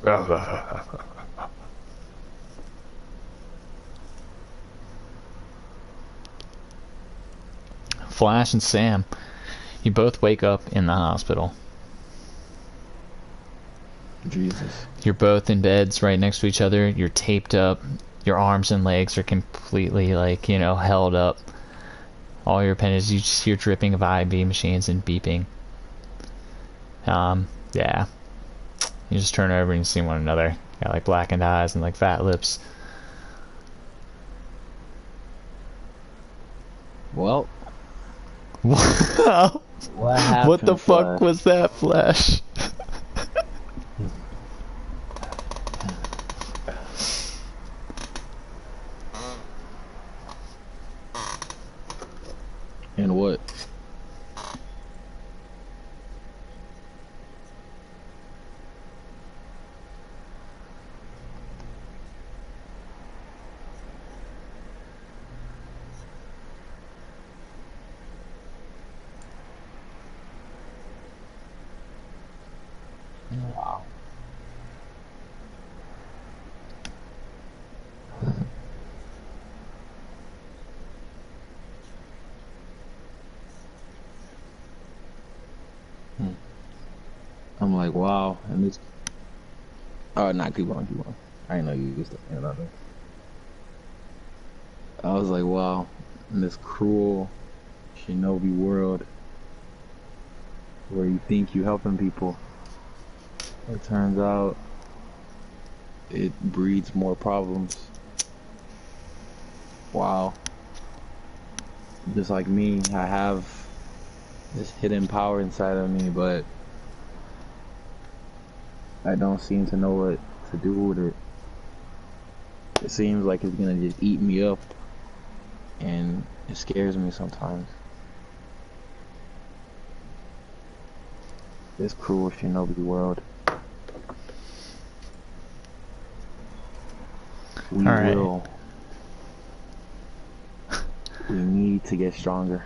Flash and Sam, You both wake up in the hospital. Jesus. You're both in beds right next to each other. You're taped up. Your arms and legs are completely, like, you know, held up. All your appendages, you just hear dripping of IV machines and beeping. Yeah. You just turn over and you see one another. Got, like, blackened eyes and, like, fat lips. Well. What happened? What the fuck was that, Flash? And what? Wow. I'm like, wow, and this. Oh, not keep on, keep on. I didn't know you used to another. I was like, wow, in this cruel shinobi world where you think you helping people, it turns out it breeds more problems. Wow. Just like me, I have this hidden power inside of me, but I don't seem to know what to do with it. It seems like it's gonna just eat me up, and it scares me sometimes. This cruel shinobi world. We will. We need to get stronger.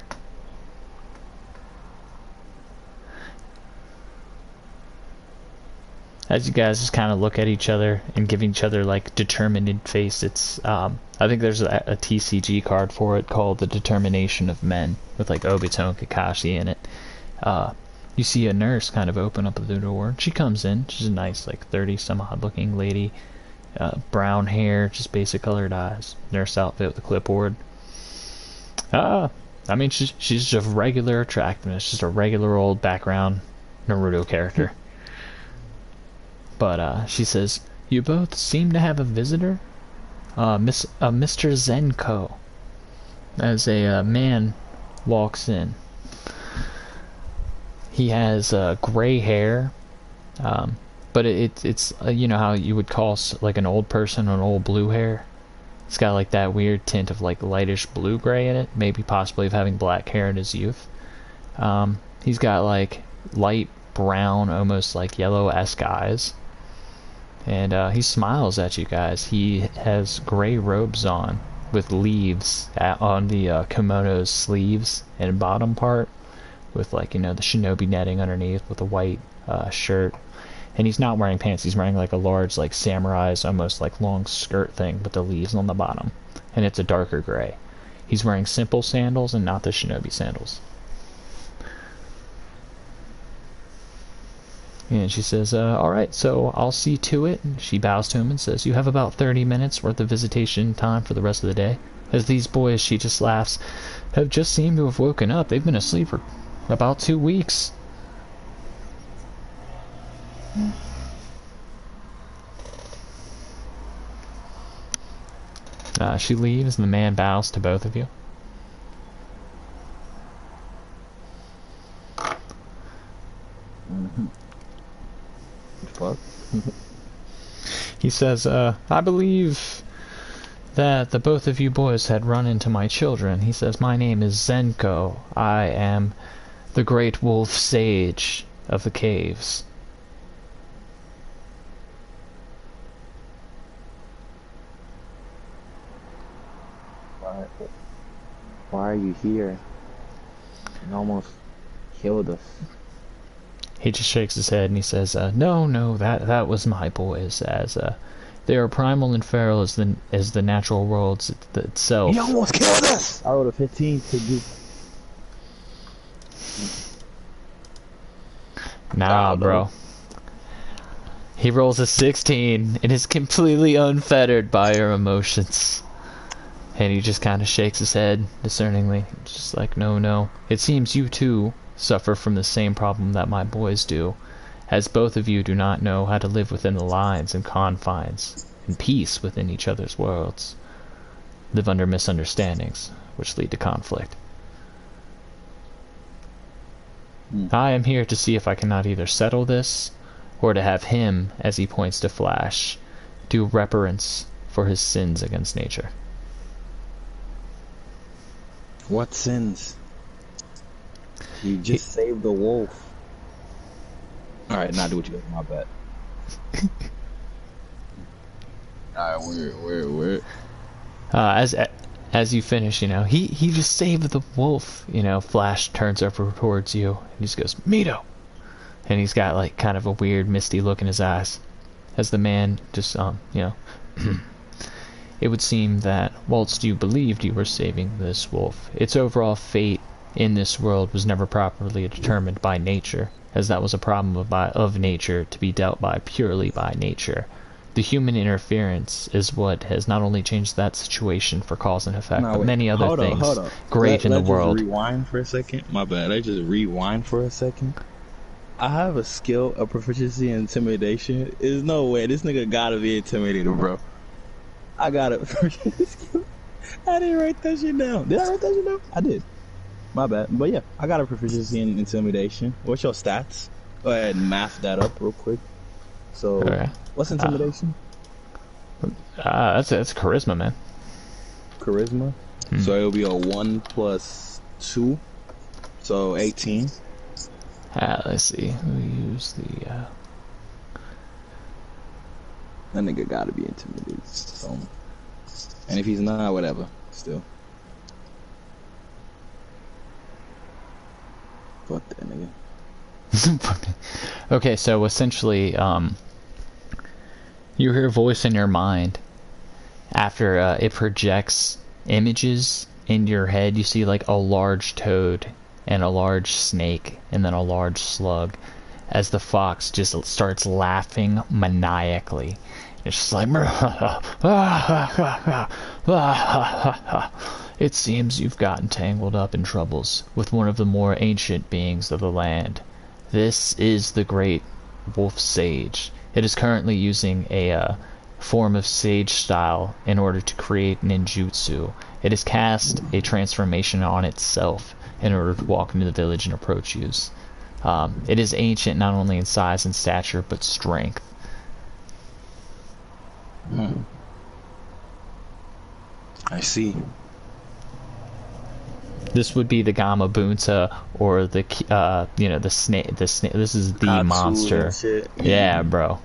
As you guys just kind of look at each other and give each other, like, determined face, it's, I think there's a TCG card for it called The Determination of Men, with, like, Obito and Kakashi in it. You see a nurse kind of open up the door. She comes in. She's a nice, like, 30-some-odd looking lady. Brown hair, just basic colored eyes. Nurse outfit with a clipboard. I mean, she's just a regular attractiveness, just a regular old background Naruto character. But she says, "You both seem to have a visitor, Mr. Zenko." As a man walks in, he has gray hair, but it's you know how you would call, like, an old person an old blue hair. It's got, like, that weird tint of, like, lightish blue gray in it, maybe possibly of having black hair in his youth. He's got, like, light brown, almost like yellow-esque eyes. And he smiles at you guys. He has gray robes on with leaves on the kimono's sleeves and bottom part, with, like, you know, the shinobi netting underneath, with a white shirt. And he's not wearing pants. He's wearing, like, a large, like, samurai's almost, like, long skirt thing with the leaves on the bottom. And it's a darker gray. He's wearing simple sandals and not the shinobi sandals. And she says, alright, so I'll see to it. And she bows to him and says, "You have about 30 minutes worth of visitation time for the rest of the day. As these boys," she just laughs, "have just seemed to have woken up. They've been asleep for about 2 weeks. She leaves and the man bows to both of you. Fuck. He says, "I believe that the both of you boys had run into my children." He says, "My name is Zenko. I am the great wolf sage of the caves." Why are you here? You almost killed us. He just shakes his head and he says, no, that was my boys, as they are primal and feral as the natural world itself. He almost killed us! I rolled a 15 to do. Nah, bro. He rolls a 16 and is completely unfettered by your emotions. And he just kind of shakes his head discerningly. Just like, no, no. It seems you too suffer from the same problem that my boys do, as both of you do not know how to live within the lines and confines, in peace within each other's worlds. Live under misunderstandings, which lead to conflict. I am here to see if I cannot either settle this, or to have him, as he points to Flash, do reverence for his sins against nature. What sins? You just saved the wolf. Alright, now do what you got. My bad. Alright, where? As you finish, you know, he just saved the wolf. You know, Flash turns over towards you and he just goes, Mito! And he's got like kind of a weird misty look in his eyes. As the man just, you know, it would seem that whilst you believed you were saving this wolf, its overall fate in this world was never properly determined by nature, as that was a problem of nature to be dealt by purely by nature. The human interference is what has not only changed that situation for cause and effect, but many other things great in the world. Let's just rewind for a second. My bad. I just rewind for a second. I have a skill, a proficiency in intimidation. There's no way. This nigga gotta be intimidated, bro. I got it. I didn't write that shit down. Did I write that shit down? I did. My bad. But yeah, I got a proficiency in intimidation. What's your stats? Go ahead and math that up real quick. So, what's intimidation? That's charisma, man. Charisma? So it'll be a 1 plus 2. So 18. Let's see. We use the, That nigga gotta be intimidated. So, and if he's not, whatever. Still. Fuck that nigga. Okay, so essentially, you hear a voice in your mind. After it projects images in your head, you see like a large toad and a large snake and then a large slug, as the fox just starts laughing maniacally. It's just like, it seems you've gotten tangled up in troubles with one of the more ancient beings of the land. This is the great wolf sage. It is currently using a form of sage style in order to create ninjutsu. It has cast a transformation on itself in order to walk into the village and approach you. It is ancient not only in size and stature, but strength. I see. This would be the Gamabunta or the you know, the snake. The snake. This is the Katsu monster. and shit. Yeah, bro.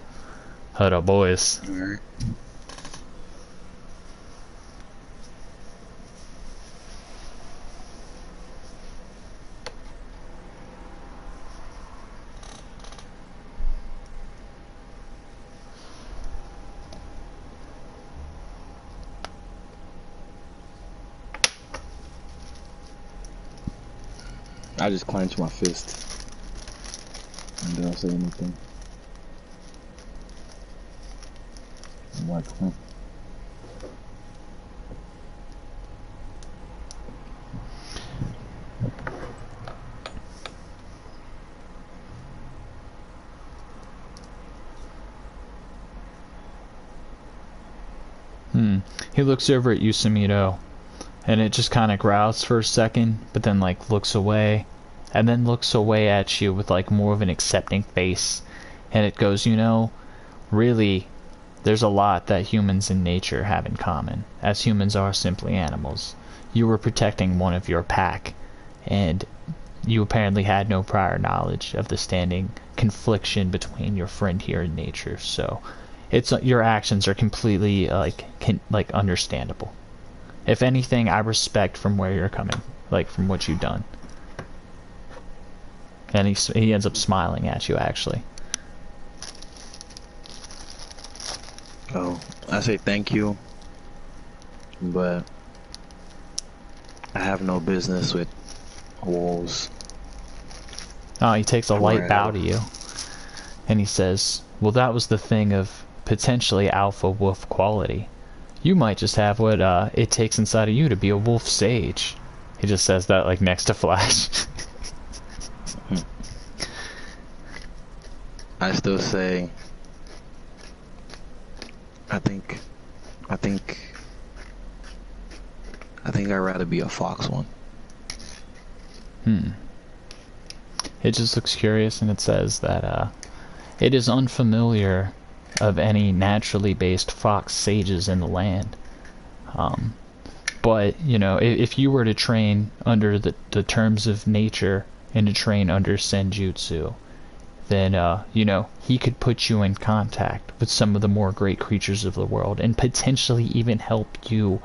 Hold up, boys. Alright. I just clenched my fist. And did I say anything? I'm like, He looks over at you, Samito, and it just kind of growls for a second, but then like looks away, and then looks away at you with like more of an accepting face, and it goes, you know, really, there's a lot that humans and nature have in common, as humans are simply animals. You were protecting one of your pack, and you apparently had no prior knowledge of the standing confliction between your friend here and nature, so it's your actions are completely like understandable. If anything, I respect from where you're coming, like from what you've done. And he ends up smiling at you, actually. oh, I say thank you, but I have no business with wolves. Oh, he takes a light bow to you. And he says, well, that was the thing of potentially alpha wolf quality. You might just have what it takes inside of you to be a wolf sage. He just says that like next to Flash. I still say, I think, I think, I think I'd rather be a fox one. It just looks curious, and it says that it is unfamiliar of any naturally based fox sages in the land. But, you know, if you were to train under the terms of nature and to train under senjutsu, then, you know, he could put you in contact with some of the more great creatures of the world and potentially even help the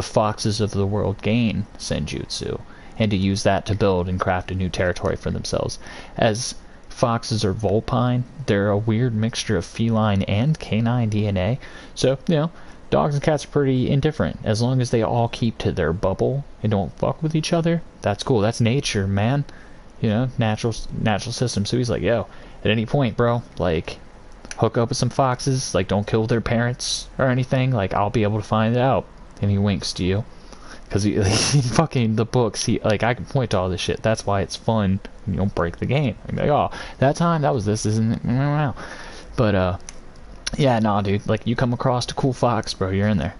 foxes of the world gain senjutsu and to use that to build and craft a new territory for themselves. As foxes are vulpine, they're a weird mixture of feline and canine DNA, so, you know, dogs and cats are pretty indifferent. As long as they all keep to their bubble and don't fuck with each other, that's cool. That's nature, man. You know, natural system. So he's like, yo, at any point, bro, like, hook up with some foxes, like, don't kill their parents or anything, like, I'll be able to find it out. And he winks to you. Because he fucking, the books, he, like, I can point to all this shit. That's why it's fun when you don't break the game. I'm like, oh, that time, that was this, isn't it? But, yeah, nah, dude, like, you come across a cool fox, bro, you're in there.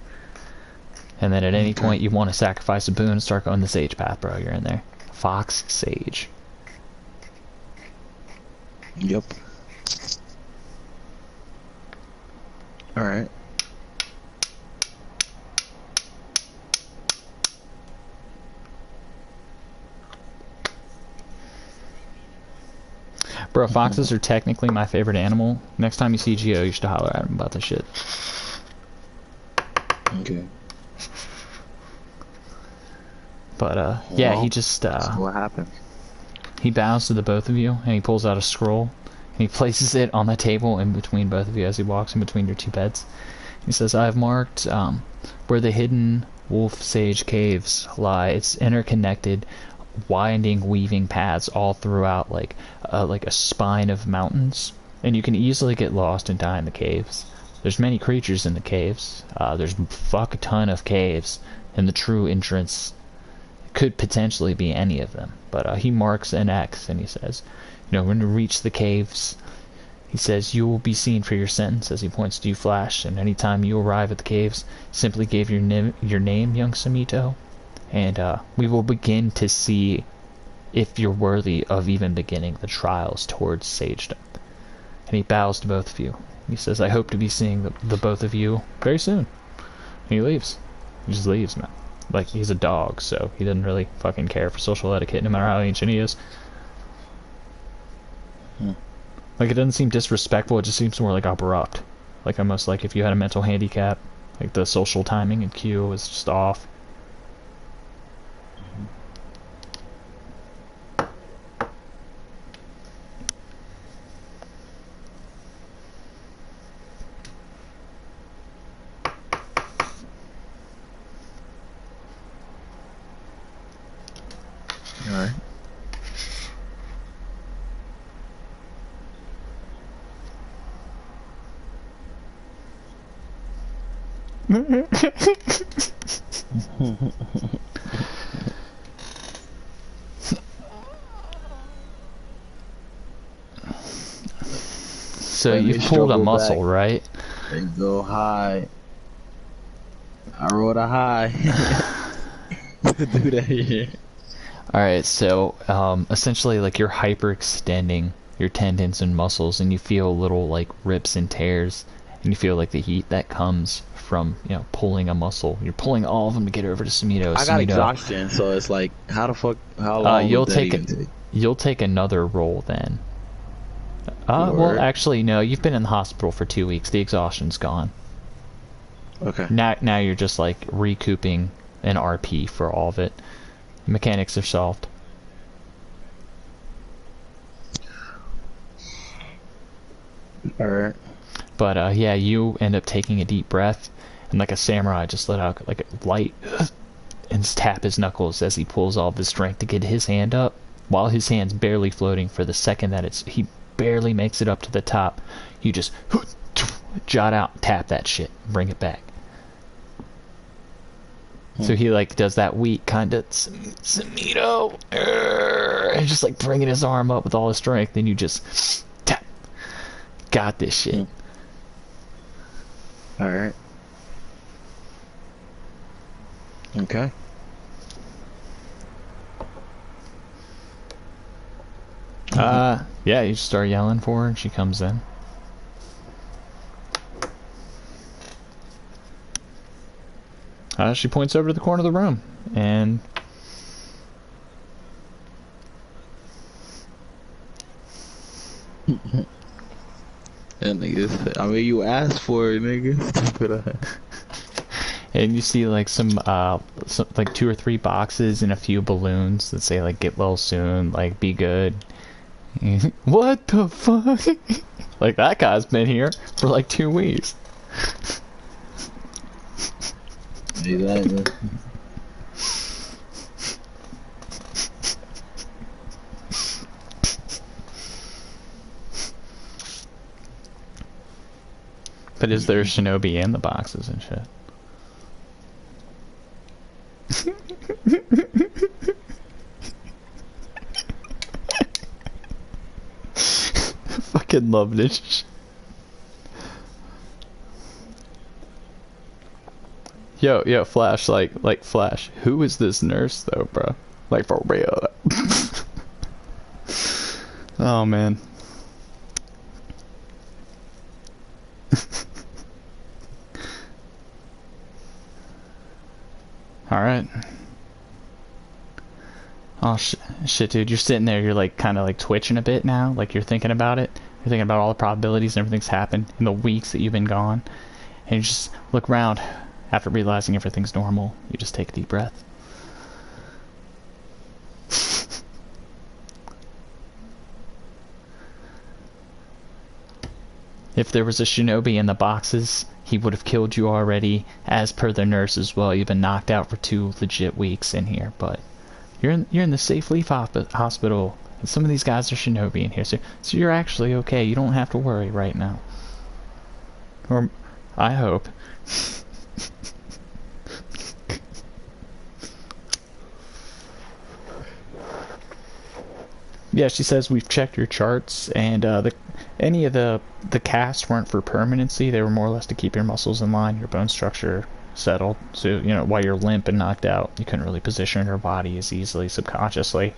And then at any point you want to sacrifice a boon and start going the sage path, bro, you're in there. Fox sage. Yep. Alright. Bro, foxes are technically my favorite animal. Next time you see Geo, you should holler at him about this shit. Okay. But, yeah, well, he just, what happened? He bows to the both of you, and he pulls out a scroll, and he places it on the table in between both of you as he walks in between your two beds. He says, I've marked where the hidden wolf sage caves lie. It's interconnected, winding, weaving paths all throughout, like a spine of mountains, and you can easily get lost and die in the caves. There's many creatures in the caves. There's a fuck ton of caves, and the true entrance could potentially be any of them. But he marks an X, and he says, you know, when you reach the caves, he says, you will be seen for your sentence, as he points to you, Flash, and any time you arrive at the caves, simply give your name, young Samito, and we will begin to see if you're worthy of even beginning the trials towards sagedom. And he bows to both of you. He says, I hope to be seeing the both of you very soon. And he leaves. He just leaves, man. Like, he's a dog, so he doesn't really fucking care for social etiquette, no matter how ancient he is. Like, it doesn't seem disrespectful, it just seems more, like, abrupt. Like, almost like if you had a mental handicap, like, the social timing and cue was just off. Alright. So you've pulled a muscle, right? They go high. I rolled a high. To do that here. Alright, so essentially, like, you're hyperextending your tendons and muscles, and you feel little, like, rips and tears, and you feel like the heat that comes from, you know, pulling a muscle. You're pulling all of them to get over to Samito. I got exhaustion, so it's like, how long you'll would that even take? You'll take another roll then. Well, actually, no, you've been in the hospital for 2 weeks. The exhaustion's gone. Okay. Now you're just, like, recouping an RP for all of it. Mechanics are solved. Alright. But, yeah, you end up taking a deep breath, and like a samurai just let out, like, a light, and tap his knuckles as he pulls all of his strength to get his hand up, while his hand's barely floating for the second that he barely makes it up to the top, you just jot out, tap that shit, bring it back. So he like does that weak kind of Samito, and just like bringing his arm up with all his strength. Then you just tap. Got this shit. All right. Okay. Yeah, you just start yelling for her, and she comes in. She points over to the corner of the room, and and nigga, I mean, you asked for it, nigga. and you see like some like 2 or 3 boxes and a few balloons that say like "Get well soon," like "Be good." What the fuck? Like that guy's been here for like 2 weeks. Exactly. But is there a shinobi in the boxes and shit? Fucking love this. Yo, Flash, like Flash. Who is this nurse though, bro? Like for real. Oh man. All right. Oh shit, dude, you're sitting there. You're like kind of like twitching a bit now. Like you're thinking about it. You're thinking about all the probabilities and everything's happened in the weeks that you've been gone, and you just look around. After realizing everything's normal, you just take a deep breath. If there was a shinobi in the boxes, he would have killed you already, as per the nurse as well. You've been knocked out for 2 legit weeks in here, but you're in the safe leave hospital, and some of these guys are shinobi in here, so you're actually okay. You don't have to worry right now. Or, I hope. Yeah, she says we've checked your charts, and any of the casts weren't for permanency. They were more or less to keep your muscles in line, your bone structure settled. So, you know, while you're limp and knocked out, you couldn't really position your body as easily subconsciously.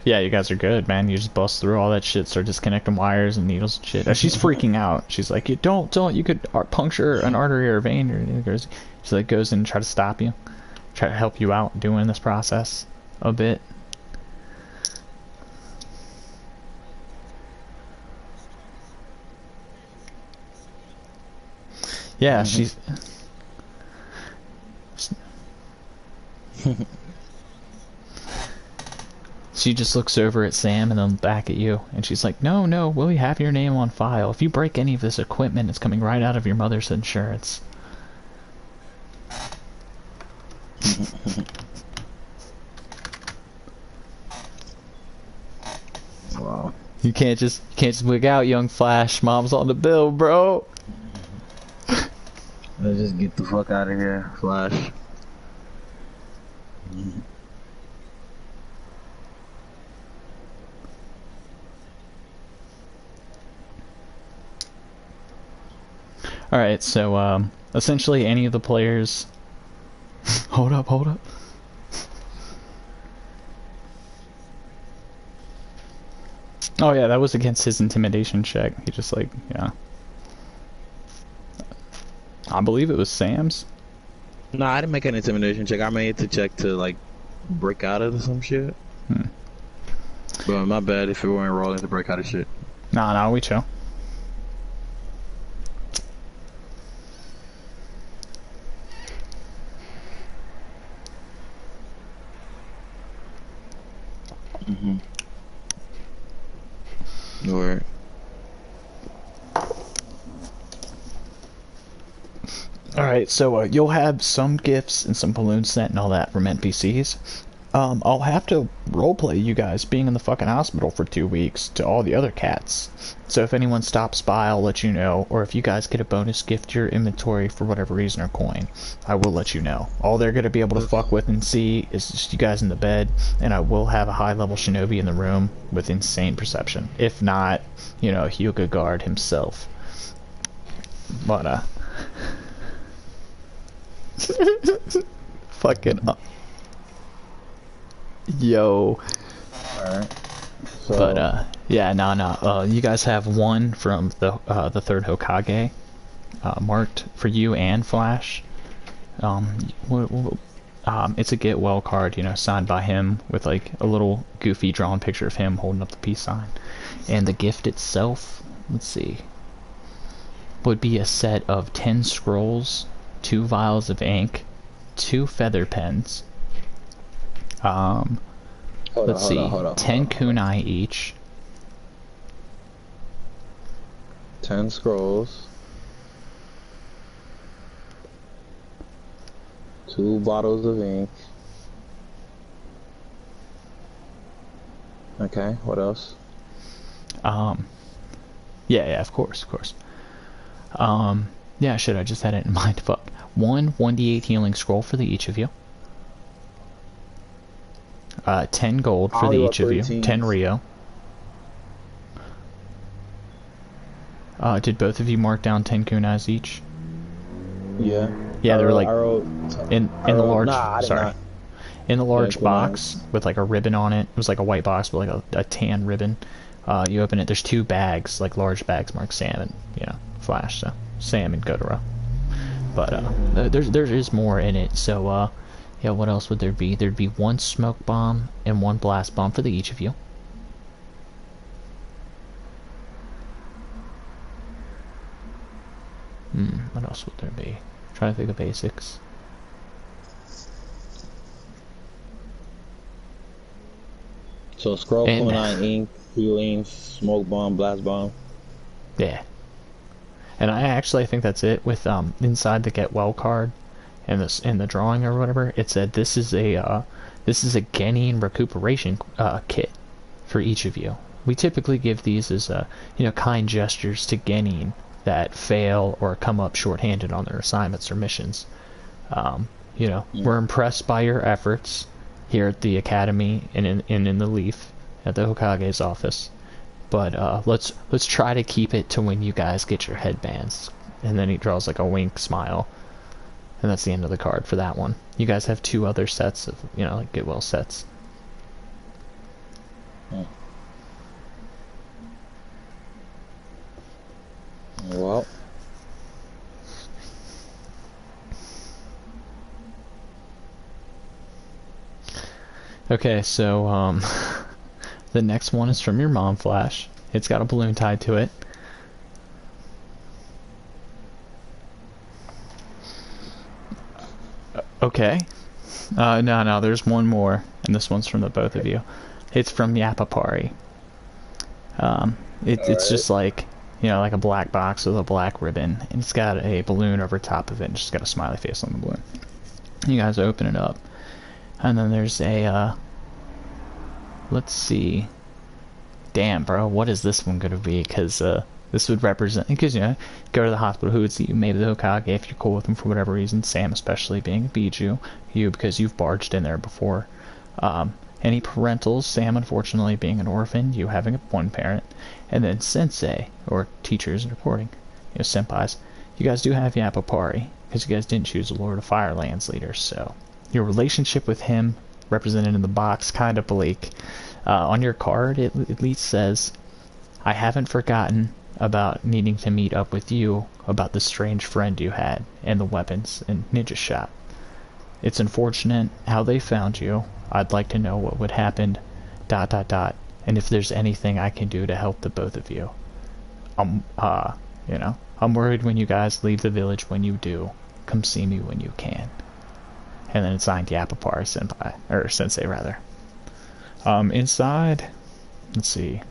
Yeah, you guys are good, man. You just bust through all that shit, start disconnecting wires and needles and shit. She's freaking out. She's like, don't. You could puncture an artery or a vein. Or she like goes in and try to stop you. Try to help you out doing this process a bit. Yeah, she's... She just looks over at Sam and then back at you, and she's like, no, we have your name on file. If you break any of this equipment, it's coming right out of your mother's insurance. Wow. You can't just wig out, young Flash. Mom's on the bill, bro. Let's just get the fuck out of here, Flash. Alright, so, essentially any of the players... Hold up. Oh yeah, that was against his intimidation check. He just like, yeah. I believe it was Sam's. No, I didn't make an intimidation check. I made it to check to, like, break out of some shit. But my bad if it weren't rolling to break out of shit. Nah, we chill. Alright. Alright, so you'll have some gifts and some balloons sent and all that from NPCs. I'll have to roleplay you guys being in the fucking hospital for 2 weeks to all the other cats. So if anyone stops by, I'll let you know. Or if you guys get a bonus gift to your inventory for whatever reason or coin, I will let you know. All they're going to be able to fuck with and see is just you guys in the bed, and I will have a high-level shinobi in the room with insane perception. If not, you know, Hyuga Guard himself. But, fucking... Yo. Alright. So, But yeah, no. You guys have one from the third Hokage marked for you and Flash. It's a get well card, you know, signed by him with like a little goofy drawn picture of him holding up the peace sign. And the gift itself, let's see, would be a set of 10 scrolls, 2 vials of ink, 2 feather pens. Let's see, 10 kunai each. 10 scrolls. 2 bottles of ink. Okay, what else? Yeah, of course. Yeah, shit, I just had it in mind. Fuck. 1d8 healing scroll for each of you. 10 gold for each of you. 10 Rio. Did both of you mark down 10 kunais each? Yeah. Yeah, they were like in the large. Nah, sorry, in the large box with like a ribbon on it. It was like a white box with like a tan ribbon. You open it. There's 2 bags, like large bags marked Sam and Flash. So Sam and Gotaro. But there is more in it. So yeah, what else would there be? There'd be 1 smoke bomb and 1 blast bomb for each of you. What else would there be? Trying to think of basics. So scroll, kunai, ink, healing, smoke bomb, blast bomb. Yeah. And I think that's it. With inside the get well card, and this in the drawing or whatever, it said this is a Genin recuperation kit for each of you. We typically give these as kind gestures to Genin that fail or come up shorthanded on their assignments or missions. We're impressed by your efforts here at the academy and in the Leaf at the Hokage's office, but let's try to keep it to when you guys get your headbands. And then he draws like a wink smile, and that's the end of the card for that one. You guys have 2 other sets of like get well sets. Well, okay, so the next one is from your mom, Flash. It's got a balloon tied to it. Okay. No, there's one more, and this one's from the both of you. It's from Yapapari. It's just like like a black box with a black ribbon, and it's got a balloon over top of it, and just got a smiley face on the balloon. You guys open it up, and then there's a, let's see. Damn, bro, what is this one gonna be? Because, this would represent, because, go to the hospital, who would see you? Maybe the Hokage, if you're cool with him for whatever reason. Sam, especially, being a Biju. You, because you've barged in there before. Any parentals, Sam, unfortunately, being an orphan, you having one parent. And then Sensei, or teachers reporting, senpais. You guys do have Yapapari, because you guys didn't choose the Lord of Firelands leader, so your relationship with him, represented in the box, kind of bleak. On your card, it at least says, I haven't forgotten about needing to meet up with you about the strange friend you had, and the weapons and ninja shop. It's unfortunate how they found you. I'd like to know what would happen, ... and if there's anything I can do to help the both of you. I'm worried when you guys leave the village. When you do, come see me when you can. And then it's signed Yapapari Senpai, or Sensei rather. Inside, let's see.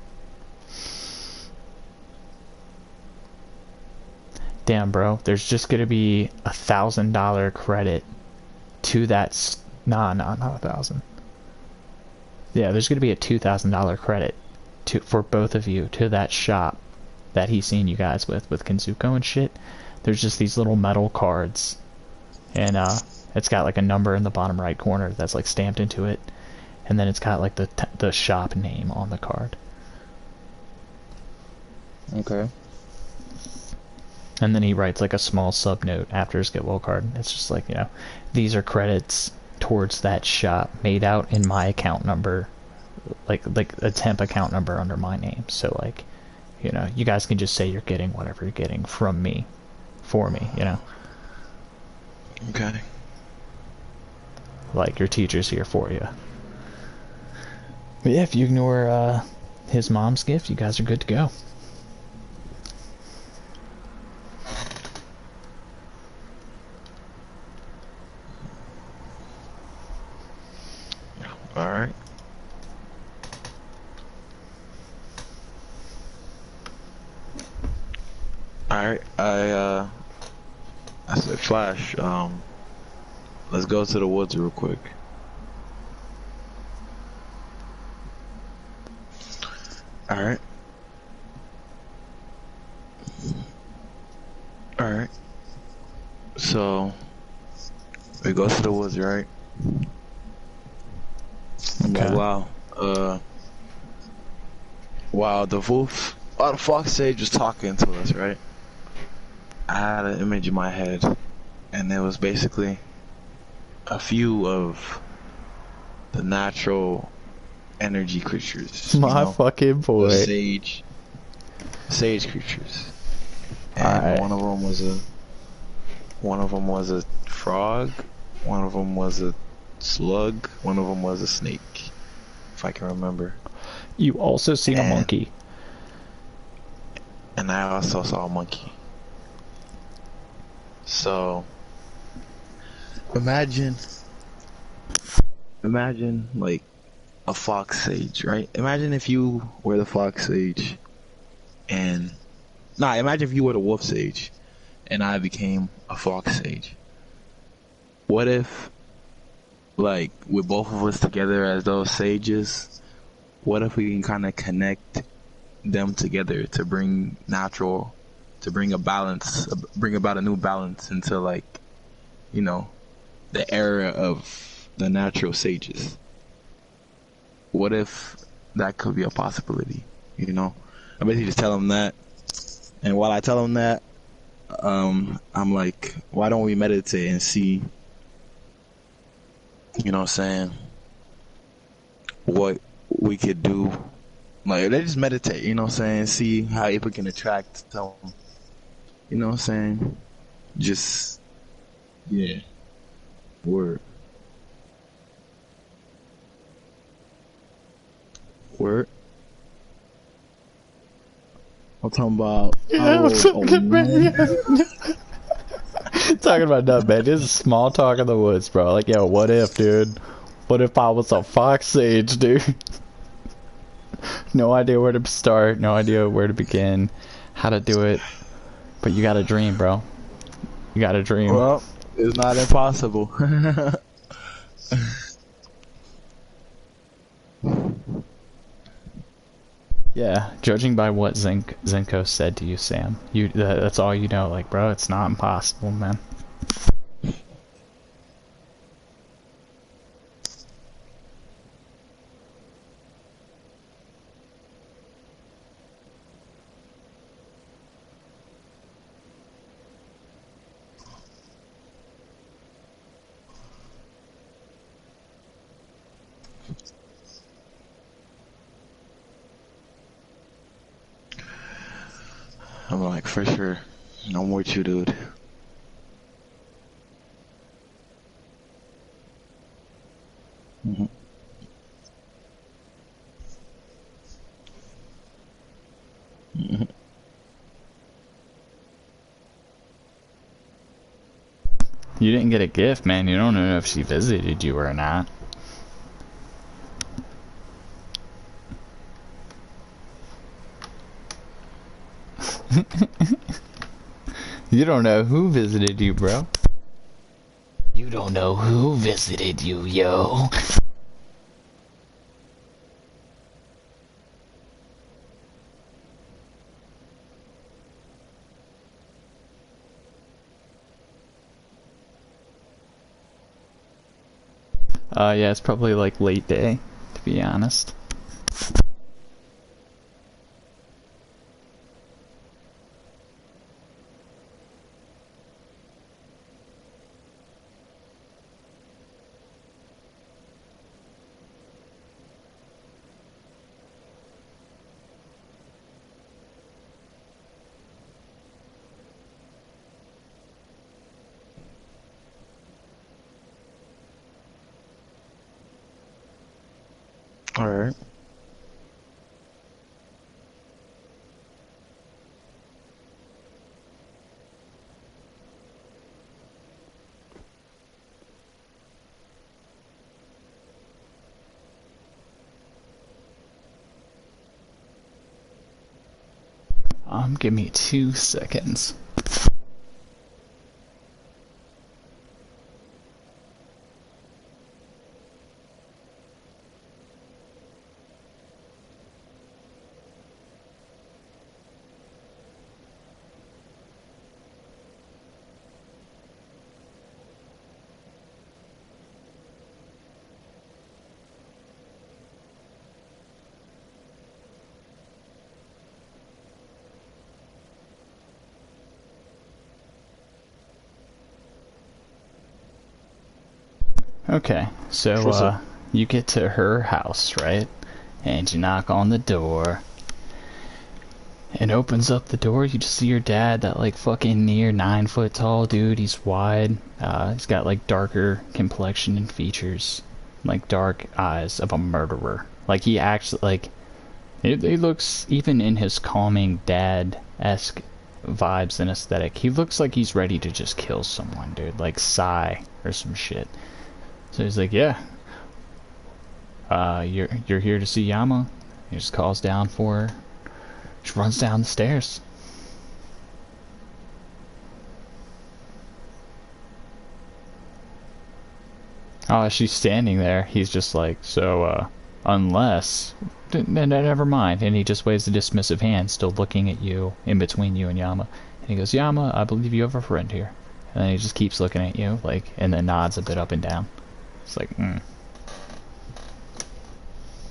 Damn, bro, there's just gonna be $1,000 credit to that. Nah, not 1,000. Yeah, there's gonna be a $2,000 credit for both of you to that shop that he's seen you guys with Kenzuko and shit. There's just these little metal cards, and it's got like a number in the bottom right corner that's like stamped into it, and then it's got like the shop name on the card. Okay. And then he writes like a small sub note after his get well card. It's just like, these are credits towards that shop made out in my account number, like a temp account number under my name. So like, you guys can just say you're getting whatever you're getting from me, for me, Okay. Like your teacher's here for you. But yeah, if you ignore his mom's gift, you guys are good to go. Alright. Alright, I said, Flash, let's go to the woods real quick. Alright. Alright. So, we go to the woods, right? Okay. Wow. Wow, the wolf, the fox sage was talking to us, right? I had an image in my head, and it was basically a few of the natural energy creatures. My fucking boy. The sage creatures. And one of them was a frog, one of them was a slug, one of them was a snake, if I can remember. You also seen a monkey. And I also saw a monkey. So imagine like a fox sage, right? Imagine if you were the fox sage imagine if you were the wolf sage and I became a fox sage. What if, like, with both of us together as those sages, what if we can kind of connect them together to bring about a new balance into, like, the era of the natural sages? What if that could be a possibility? I basically just tell them that, and while I tell them that, I'm like, why don't we meditate and see, what we could do? Like, let's just meditate, see how people can attract them. Just, yeah. Word. I'm talking about. Talking about nothing, man. This is small talk in the woods, bro. Like, yo, what if, dude? What if I was a fox sage, dude? No idea where to start, no idea where to begin, how to do it. But you got a dream, bro. You got a dream. Well, it's not impossible. Yeah, judging by what Zenko said to you, Sam, that's all you know. Like, bro, it's not impossible, man. I'm like, for sure, I'm with you, dude. Mm-hmm. Mm-hmm. You didn't get a gift, man. You don't know if she visited you or not. You don't know who visited you, bro. You don't know who visited you, yo. Yeah, it's probably like late day, to be honest. All right. Give me 2 seconds. Okay, so What's up? you get to her house, right? And you knock on the door. And opens up the door, you just see your dad, that like fucking near 9 foot tall dude. He's wide. He's got like darker complexion and features, like dark eyes of a murderer. Like he acts like it looks, even in his calming dad-esque vibes and aesthetic, he looks like he's ready to just kill someone, dude. Like Psy or some shit. So he's like, yeah, you're here to see Yama. He just calls down for her. She runs down the stairs. Oh, she's standing there. He's just like, so, unless... Never mind. And he just waves a dismissive hand, still looking at you, in between you and Yama. And he goes, Yama, I believe you have a friend here. And then he just keeps looking at you, like, and then nods a bit up and down. It's like,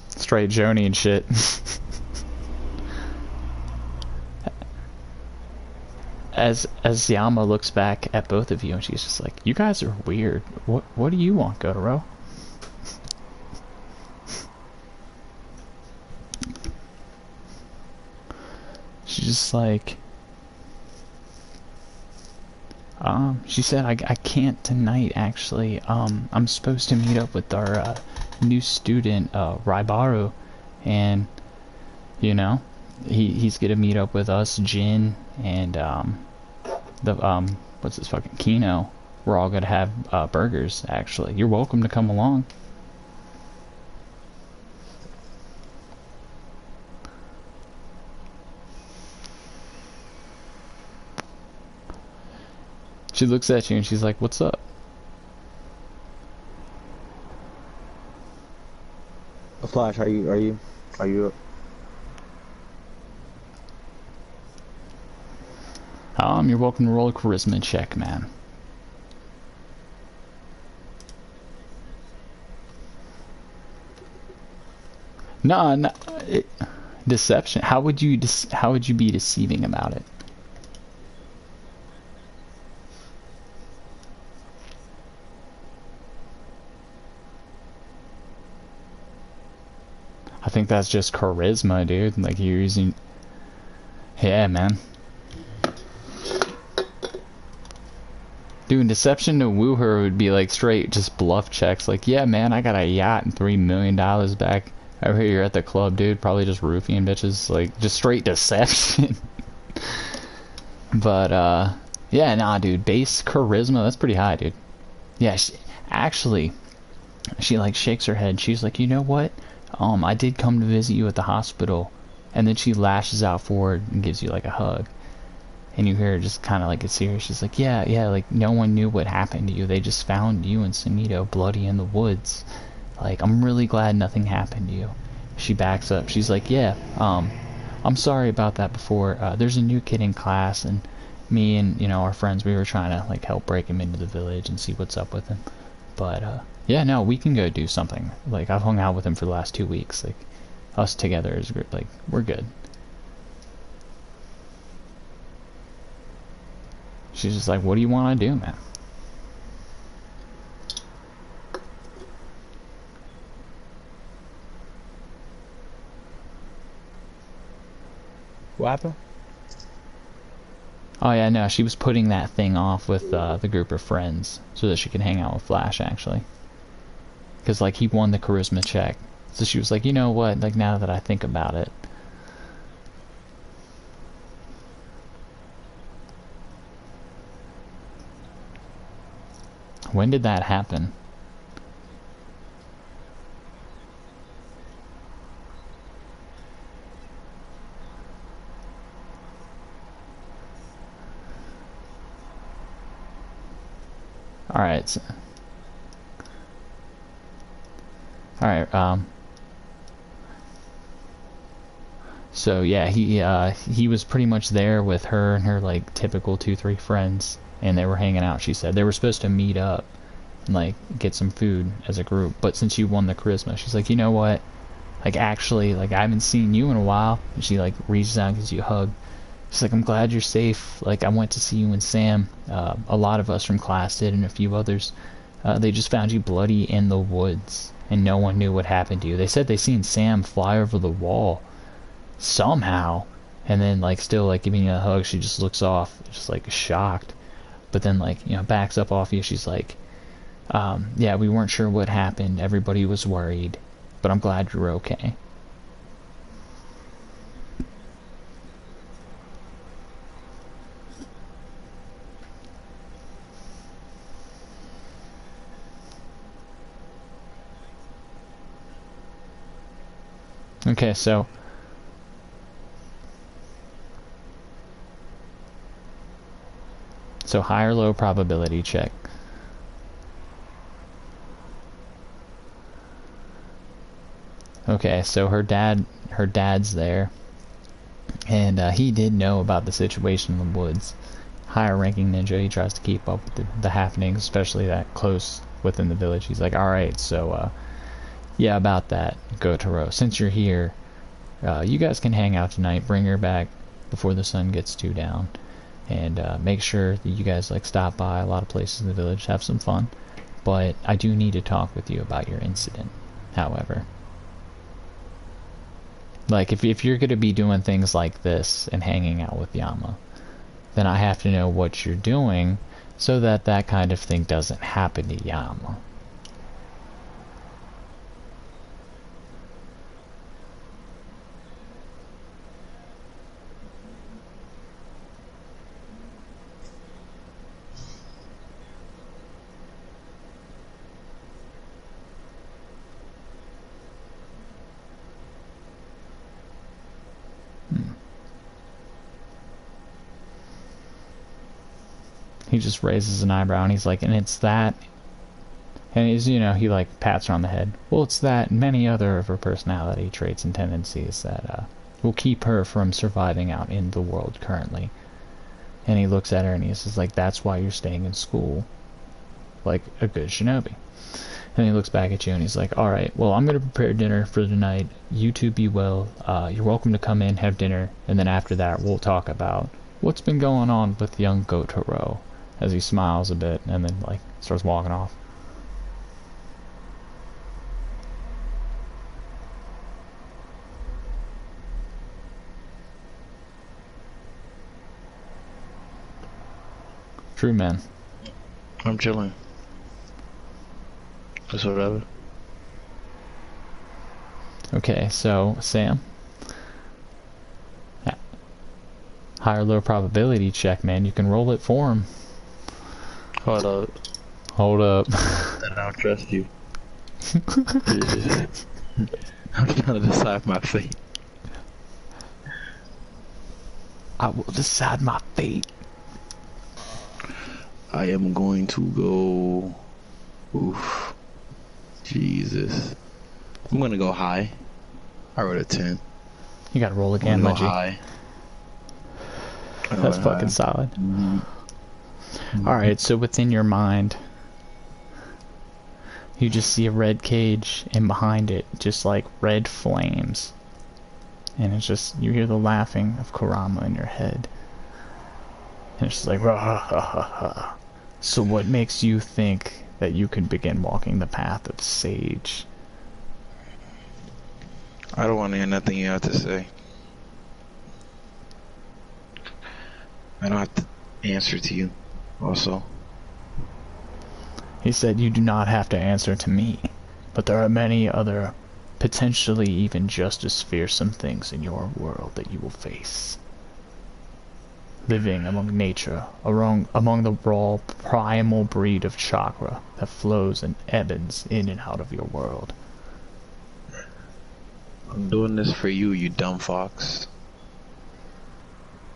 Straight Joni and shit. As Yama looks back at both of you, and she's just like, you guys are weird. What do you want, Gotaro? She's just like, she said, I can't tonight, actually. I'm supposed to meet up with our new student, Raibaru, and, you know, he's gonna meet up with us, Jin, and what's this fucking Kino. We're all gonna have burgers, actually. You're welcome to come along. She looks at you and she's like, what's up? Flash, are you You're welcome to roll a charisma check, man. No, deception. How would you be deceiving about it? I think that's just charisma, dude. Like you're using. Yeah, man. Doing deception to woo her would be like straight just bluff checks. Like, yeah, man, I got a yacht and $3 million back over here at the club, dude. Probably just roofing bitches. Like, just straight deception. But, yeah, nah, dude. Base charisma, that's pretty high, dude. Yeah, actually, she, like, shakes her head. She's like, you know what? I did come to visit you at the hospital. And then she lashes out forward and gives you, like, a hug. And you hear her just kind of like get serious. She's like, yeah, like no one knew what happened to you. They just found you and Samito bloody in the woods. Like, I'm really glad nothing happened to you. She backs up. She's like, yeah, I'm sorry about that before. There's a new kid in class, and me and, you know, our friends, we were trying to, like, help break him into the village and see what's up with him. But, Yeah, no, we can go do something. Like, I've hung out with him for the last 2 weeks. Like, us together is great. Like, we're good. She's just like, what do you want to do, man? What happened? Oh yeah, no, she was putting that thing off with the group of friends so that she could hang out with Flash, actually. Because, like, he won the charisma check. So she was like, you know what, like, now that I think about it. When did that happen? Alright. So, alright, so yeah, he was pretty much there with her and her, like, typical 2-3 friends, and they were hanging out. She said they were supposed to meet up and, like, get some food as a group, but since you won the charisma, she's like, you know what, like, actually, like, I haven't seen you in a while. And she, like, reaches out and gives you a hug. She's like, I'm glad you're safe. Like, I went to see you and Sam. A lot of us from class did, and a few others. They just found you bloody in the woods, and no one knew what happened to you. They said they seen Sam fly over the wall somehow, and then, like, still, like, giving you a hug. She just looks off, just, like, shocked, but then, like, you know, backs up off you. She's like, yeah, we weren't sure what happened. Everybody was worried, but I'm glad you're okay. Okay, so high or low probability check. Okay, so her dad's there, and he did know about the situation in the woods. Higher ranking ninja, he tries to keep up with the happenings, especially that close within the village. He's like, alright, so yeah, about that, Gotaro, since you're here, you guys can hang out tonight. Bring her back before the sun gets too down, and make sure that you guys, like, stop by a lot of places in the village, have some fun. But I do need to talk with you about your incident, however. Like, if you're going to be doing things like this and hanging out with Yama, then I have to know what you're doing so that that kind of thing doesn't happen to Yama. He just raises an eyebrow and he's like, and it's that, and he's, you know, he, like, pats her on the head. Well, it's that and many other of her personality traits and tendencies that will keep her from surviving out in the world currently. And he looks at her and he's just like, that's why you're staying in school like a good shinobi. And he looks back at you and he's like, alright, well, I'm going to prepare dinner for tonight. You two be well. You're welcome to come in, have dinner, and then after that we'll talk about what's been going on with young Gotaro. As he smiles a bit and then, like, starts walking off. True man. I'm chilling. That's whatever. Okay, so Sam, high or low probability check, man. You can roll it for him. Hold up. Hold up. I don't trust you. I'm trying to decide my fate. I will decide my fate. I am going to go... Oof. Jesus. I'm gonna go high. I wrote a 10. You gotta roll again, go my G. High. That's fucking solid. Alright, so within your mind, You just see a red cage, and behind it, just like red flames. And it's just, you hear the laughing of Kurama in your head. And it's just like, rah, ha, ha, ha, ha. So what makes you think that you can begin walking the path of sage? I don't want to hear nothing you have to say. I don't have to answer to you, also. He said you do not have to answer to me, but there are many other, potentially even just as fearsome things in your world that you will face. Living among nature, among the raw, primal breed of chakra that flows and ebbs in and out of your world. I'm doing this for you, you dumb fox.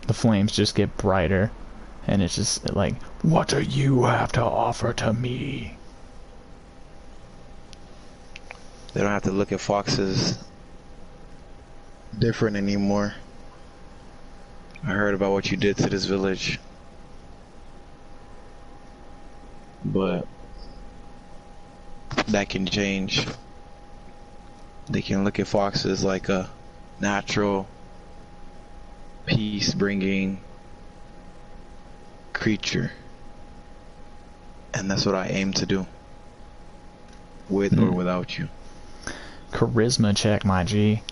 The flames just get brighter, and it's just like, what do you have to offer to me? They don't have to look at foxes different anymore. I heard about what you did to this village. But that can change. They can look at foxes like a natural, peace-bringing creature. And that's what I aim to do. With or without you. Charisma check, my G.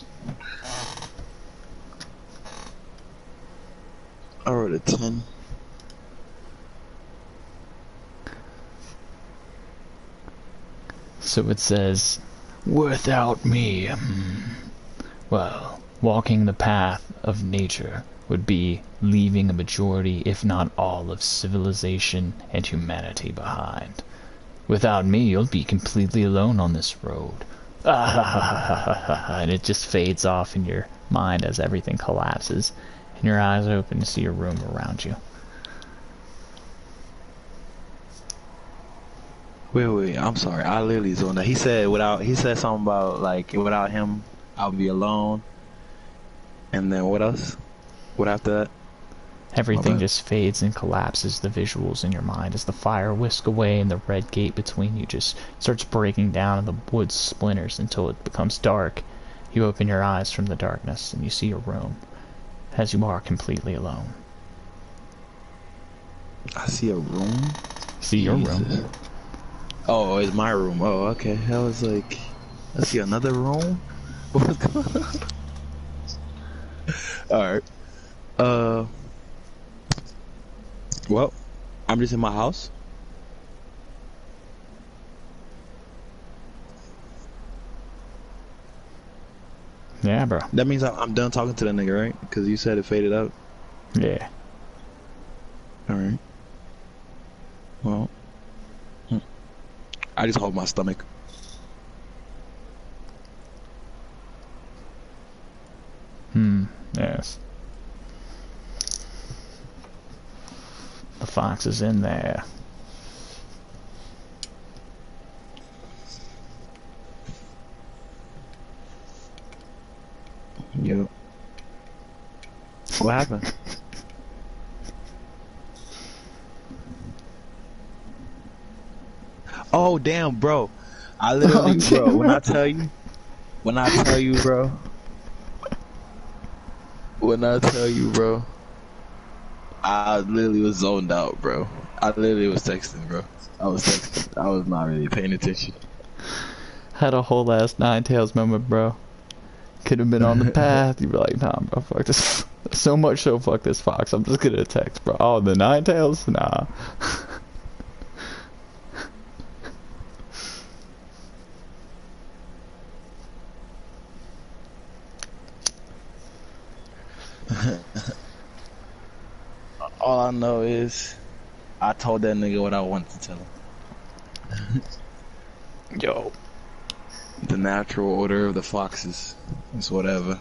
I wrote a 10. So it says, without me, well, walking the path of nature would be leaving a majority, if not all, of civilization and humanity behind. Without me, you'll be completely alone on this road. And it just fades off in your mind as everything collapses, and your eyes open to see a room around you. Wait, I'm sorry. I literally zoned out. He said something about like without him I'll be alone. And then what else? What after that? Everything just fades and collapses, the visuals in your mind, as the fire whisks away and the red gate between you just starts breaking down and the wood splinters until it becomes dark. You open your eyes from the darkness and you see a room, as you are completely alone. I see a room? See your room. Oh, it's my room. Oh, okay. I was like, I see another room? What's going on? Alright. Well, I'm just in my house. Yeah, bro. That means I'm done talking to that nigga, right? Because you said it faded out. Yeah. Alright. Well, I just hold my stomach. Yes. The fox is in there. Yep. What happened? Oh damn, bro! I literally, bro. When I tell you, bro. When I tell you, bro. I literally was zoned out, bro. I literally was texting, bro. I was texting. I was not really paying attention. Had a whole ass Nine Tails moment, bro. Could have been on the path. You'd be like, nah, bro, fuck this. So much so, fuck this fox. I'm just gonna text, bro. Oh, the Nine Tails? Nah. All I know is I told that nigga what I wanted to tell him. Yo. The natural order of the foxes. It's whatever.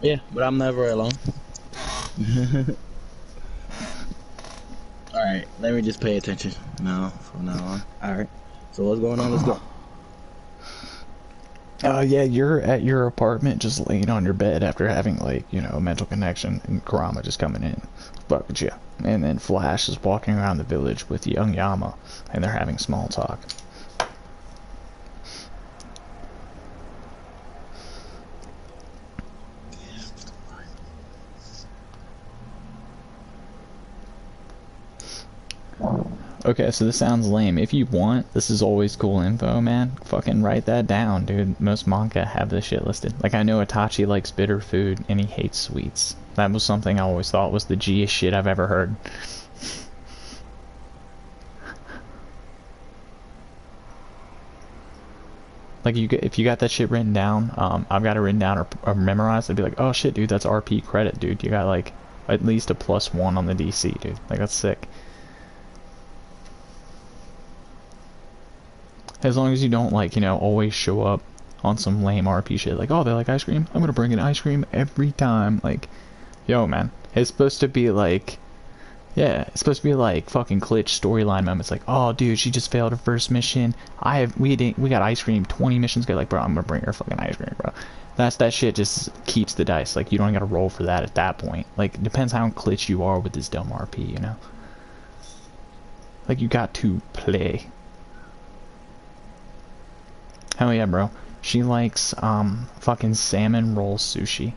Yeah, but I'm never alone. Alright, let me just pay attention now from now on. Alright. So what's going on? Let's go. Yeah, you're at your apartment just laying on your bed after having, like, you know, a mental connection, and Kurama just coming in, fuck with you. And then Flash is walking around the village with young Yama, and they're having small talk. Okay, so this sounds lame. If you want, this is always cool info, man. Fucking write that down, dude. Most manga have this shit listed. Like, I know Itachi likes bitter food, and he hates sweets. That was something I always thought was the G-est shit I've ever heard. Like, if you got that shit written down, I've got it written down or memorized, I'd be like, oh shit, dude, that's RP credit, dude. You got, like, at least a +1 on the DC, dude. Like, that's sick. As long as you don't, like, you know, always show up on some lame RP shit. Like, oh, they like ice cream? I'm gonna bring in ice cream every time. Like, yo, man. It's supposed to be like... Yeah, it's supposed to be like fucking glitch storyline moments. Like, oh, dude, she just failed her first mission. We got ice cream 20 missions ago. Like, bro, I'm gonna bring her fucking ice cream, bro. That shit just keeps the dice. Like, you don't gotta roll for that at that point. Like, it depends how glitch you are with this dumb RP, you know? Like, you got to play. Hell yeah, bro. She likes, fucking salmon roll sushi.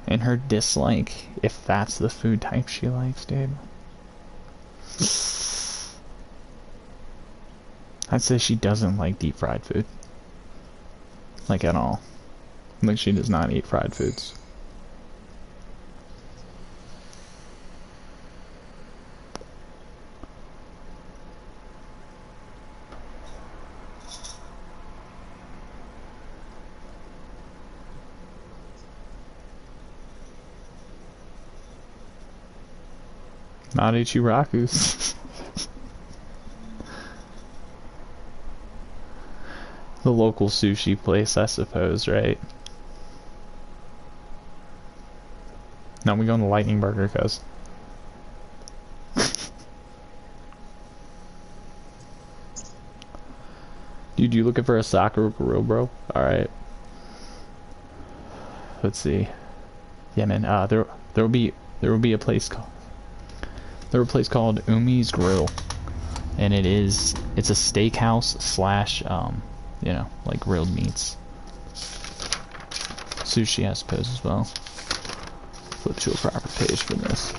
And her dislike, if that's the food type she likes, dude. I'd say she doesn't like deep fried food. Like, at all. Like, she does not eat fried foods. Not Ichiraku's. The local sushi place, I suppose, right? Now we go to Lightning Burger, cuz. Dude, you looking for a Sakura grill, bro? Alright. Let's see. Yeah, man, there will be a place called Umi's Grill. And it's a steakhouse slash, you know, like grilled meats. Sushi, I suppose, as well. Flip to a proper page for this.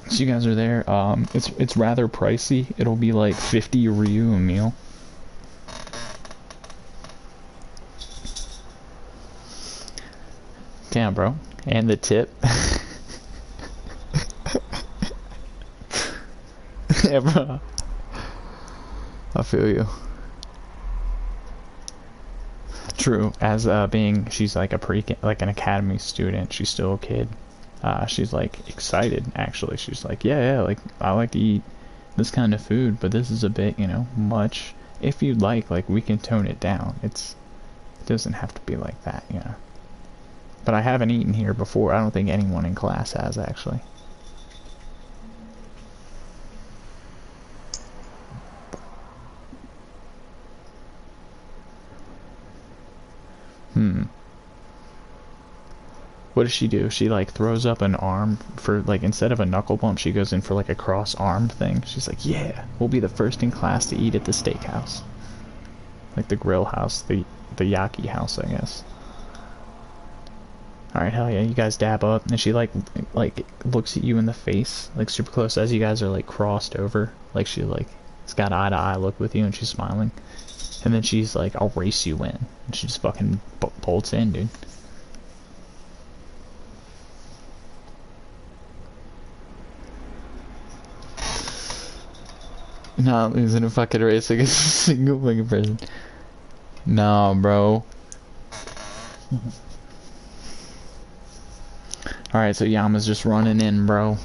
So you guys are there. It's rather pricey. It'll be like 50 Ryu a meal. Damn, bro. And the tip. Yeah, bro. I feel you. True. As being, she's like an academy student. She's still a kid. She's like excited. Actually, she's like, yeah, like I like to eat this kind of food, but this is a bit, you know, much. If you'd like we can tone it down. It doesn't have to be like that, you know. But I haven't eaten here before. I don't think anyone in class has, actually. What does she do? She like throws up an arm for like, instead of a knuckle bump, she goes in for like a cross arm thing. She's like, yeah, we'll be the first in class to eat at the steakhouse. Like the grill house, the yaki house, I guess. Alright, hell yeah, you guys dab up. And she like looks at you in the face, like super close as you guys are like crossed over. Like she like, it's got eye to eye look with you and she's smiling. And then she's like, I'll race you in. And she just fucking bolts in, dude. Not losing a fucking race against a single fucking person. Nah, bro. Alright, so Yama's just running in, bro.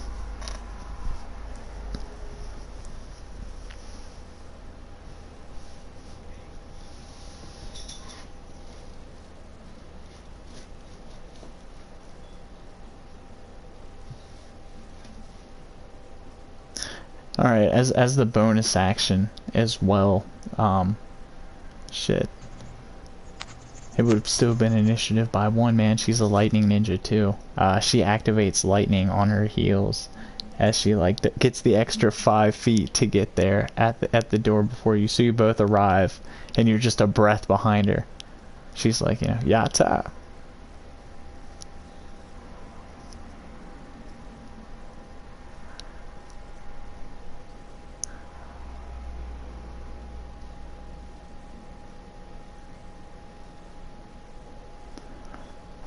Alright, as the bonus action as well, shit. It would have still been initiative by one man. She's a lightning ninja too. She activates lightning on her heels as she like gets the extra 5 feet to get there at the door before you. So you both arrive, and you're just a breath behind her. She's like, you know, yata.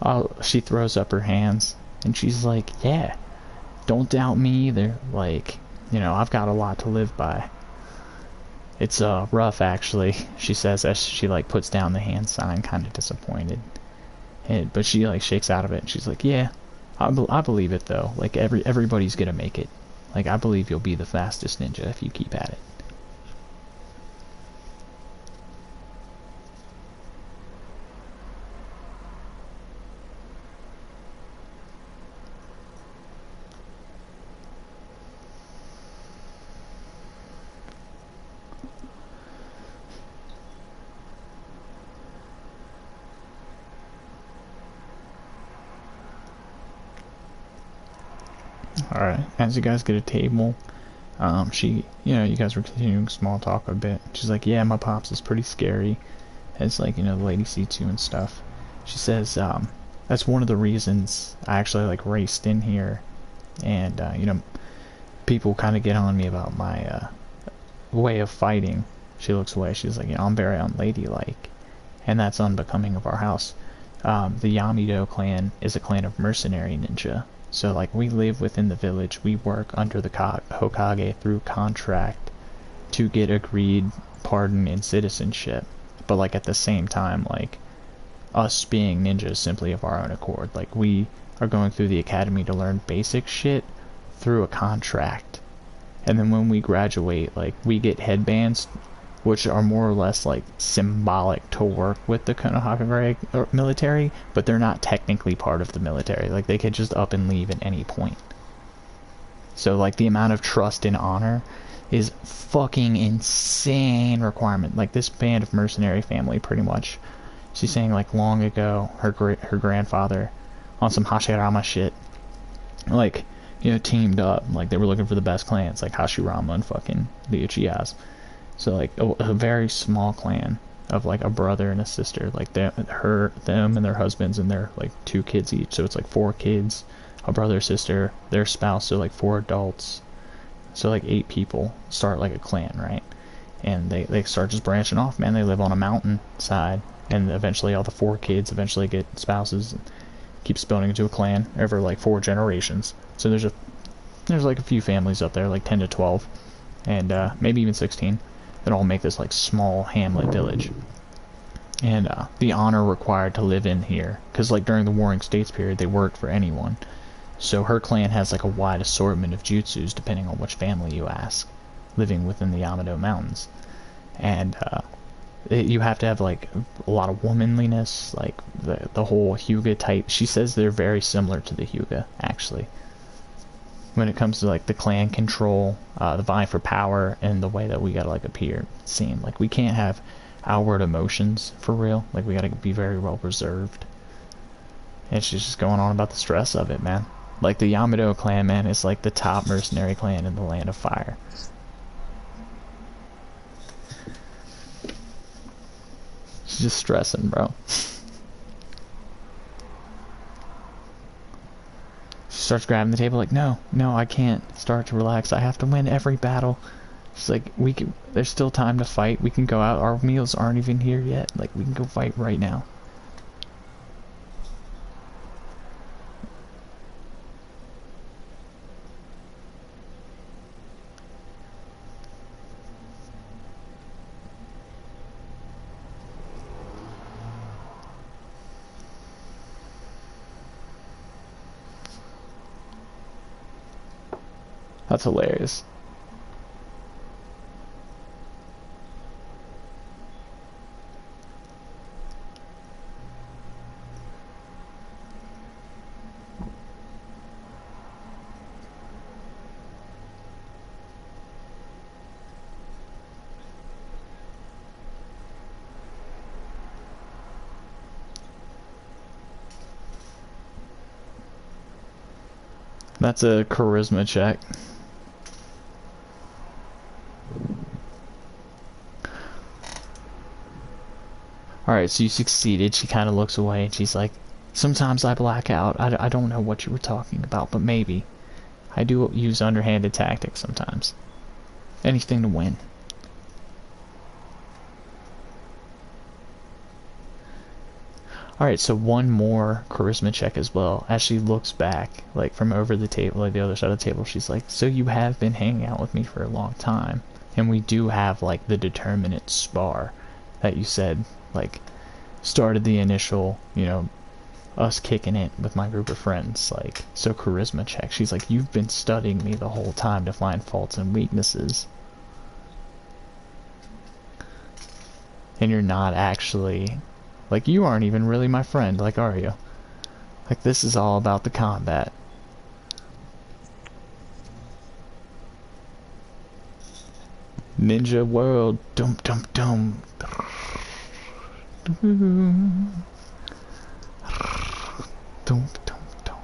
Oh, she throws up her hands, and she's like, yeah, don't doubt me either. Like, you know, I've got a lot to live by. It's rough, actually, she says as she like puts down the hand sign, kind of disappointed. But she like shakes out of it, and she's like, yeah, I believe it though. Like everybody's gonna make it. Like I believe you'll be the fastest ninja if you keep at it. Alright, as you guys get a table, you know, you guys were continuing small talk a bit. She's like, yeah, my pops is pretty scary. As, like, you know, the lady seats you and stuff. She says, that's one of the reasons I actually, like, raced in here. And, you know, people kind of get on me about my, way of fighting. She looks away. She's like, you know, I'm very unladylike. And that's unbecoming of our house. The Yamido clan is a clan of mercenary ninja. So, like, we live within the village. We work under the Hokage through contract to get agreed pardon and citizenship. But, like, at the same time, like, us being ninjas simply of our own accord. Like, we are going through the academy to learn basic shit through a contract. And then when we graduate, like, we get headbands, which are more or less, like, symbolic to work with the Konohagare military, but they're not technically part of the military. Like, they could just up and leave at any point. So, like, the amount of trust and honor is fucking insane requirement. Like, this band of mercenary family, pretty much, she's saying, like, long ago, her grandfather, on some Hashirama shit, like, you know, teamed up. Like, they were looking for the best clans, like Hashirama and fucking the Uchihas. So, like, a very small clan of, like, a brother and a sister. Like, them and their husbands and their, like, 2 kids each. So it's, like, 4 kids, a brother, sister, their spouse. So, like, 4 adults. So, like, 8 people start, like, a clan, right? And they start just branching off, man. They live on a mountain side. And eventually all the 4 kids eventually get spouses. And keeps building into a clan over, like, 4 generations. So there's, like, a few families up there, like 10 to 12. And maybe even 16. That all make this like small hamlet village. And the honor required to live in here, because like during the Warring States period they worked for anyone. So her clan has like a wide assortment of jutsus depending on which family you ask, living within the Yamado Mountains. And you have to have like a lot of womanliness, like the whole Hyuga type. She says they're very similar to the Hyuga actually, when it comes to like the clan control, the vying for power, and the way that we gotta like appear, seem like we can't have outward emotions for real. Like we gotta be very well reserved. And she's just going on about the stress of it, man. Like the Yamado clan, man, is like the top mercenary clan in the Land of Fire. She's just stressing, bro. She starts grabbing the table like, no, I can't start to relax. I have to win every battle. She's like, there's still time to fight. We can go out. Our meals aren't even here yet. Like, we can go fight right now. That's hilarious. That's a charisma check. Alright, so you succeeded. She kind of looks away and she's like, sometimes I black out. I don't know what you were talking about, but maybe. I do use underhanded tactics sometimes. Anything to win. Alright, so one more charisma check as well. As she looks back, like from over the table, like the other side of the table, she's like, so you have been hanging out with me for a long time. And we do have, like, the determinate spar that you said, like, started the initial, you know, us kicking it with my group of friends. Like, so charisma check. She's like, you've been studying me the whole time to find faults and weaknesses. And you're not actually... Like, you aren't even really my friend, like, are you? Like, this is all about the combat. Ninja world. Dum dum dum. Dum dum dum.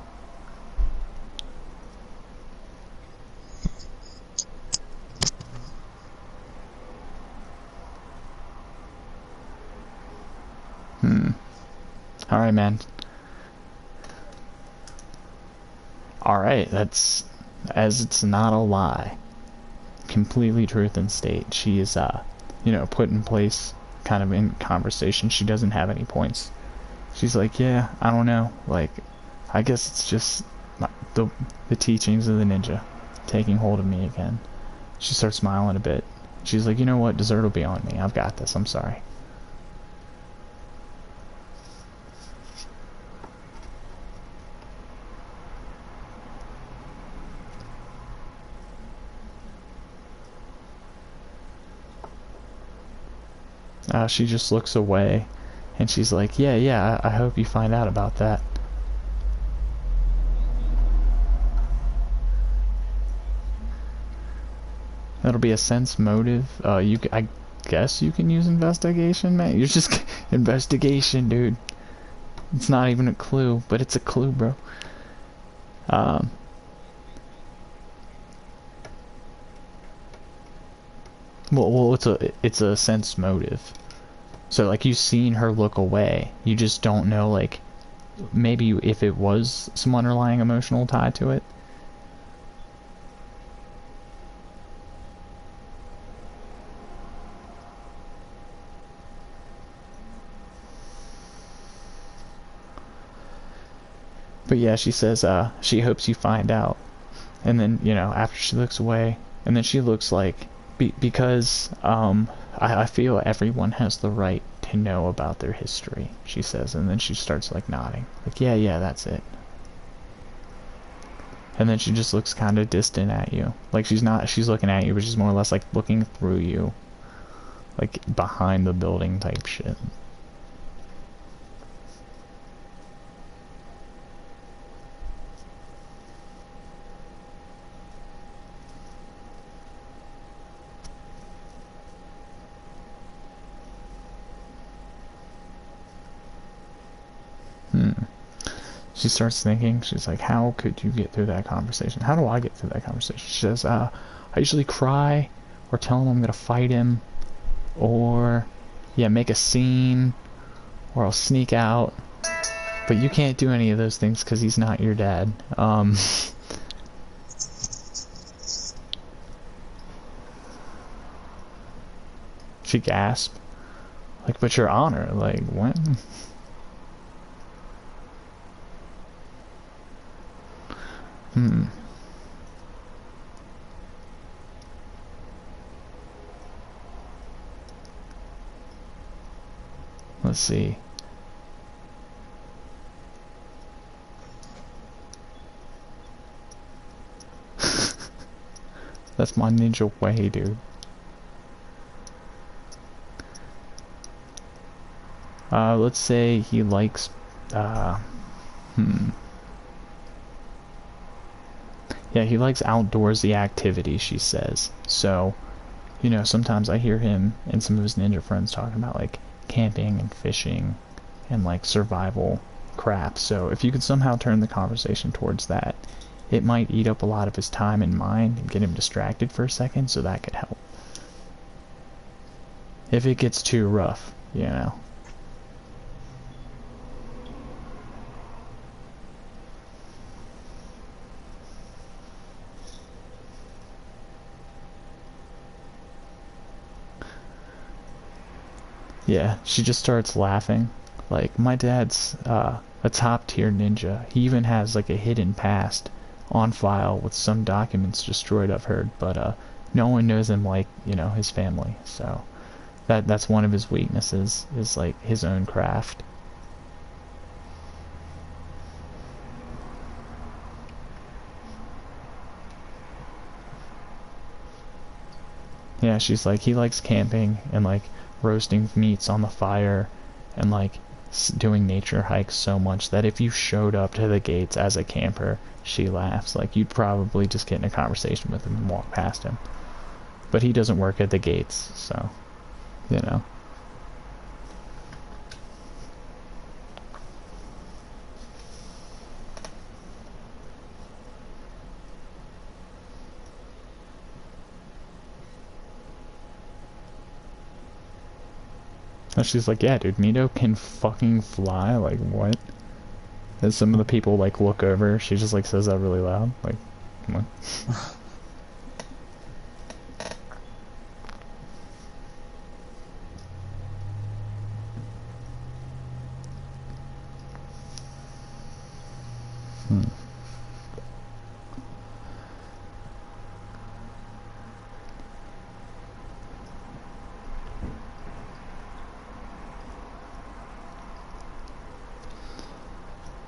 Alright, man. Alright, that's... As it's not a lie. Completely truth and state. She is, you know, put in place, kind of in conversation. She doesn't have any points. She's like, yeah, I don't know. Like, I guess it's just the teachings of the ninja taking hold of me again. She starts smiling a bit. She's like, you know what? Dessert will be on me. I've got this. I'm sorry. She just looks away, and she's like, yeah, I hope you find out about that. That'll be a sense motive. I guess you can use investigation, man. You're just... investigation, dude. It's not even a clue, but it's a clue, bro. Well, it's a sense motive. So, like, you've seen her look away. You just don't know, like, maybe if it was some underlying emotional tie to it. But yeah, she says, she hopes you find out. And then, you know, after she looks away, and then she looks like, because, I feel everyone has the right to know about their history, she says, and then she starts, like, nodding. Like, yeah, that's it. And then she just looks kind of distant at you. Like, she's looking at you, but she's more or less, like, looking through you. Like, behind the building type shit. She starts thinking, she's like, how could you get through that conversation? How do I get through that conversation? She says, I usually cry, or tell him I'm gonna fight him, or, yeah, make a scene, or I'll sneak out. But you can't do any of those things because he's not your dad. She gasped. Like, but your honor, like, what? Let's see. That's my ninja way, dude. Let's say he likes, yeah, he likes outdoorsy activities, she says. So, you know, sometimes I hear him and some of his ninja friends talking about, like, camping and fishing and, like, survival crap. So if you could somehow turn the conversation towards that, it might eat up a lot of his time and mind and get him distracted for a second, so that could help. If it gets too rough, you know. Yeah, she just starts laughing. Like, my dad's a top tier ninja. He even has like a hidden past on file with some documents destroyed, I've heard, but no one knows him like, you know, his family. So that's one of his weaknesses, is like his own craft. Yeah, she's like, he likes camping and like roasting meats on the fire and like doing nature hikes so much that if you showed up to the gates as a camper, she laughs. Like, you'd probably just get in a conversation with him and walk past him. But he doesn't work at the gates, so, you know. And she's like, yeah, dude, Mito can fucking fly. Like, what? As some of the people, like, look over, she just, like, says that really loud. Like, come on.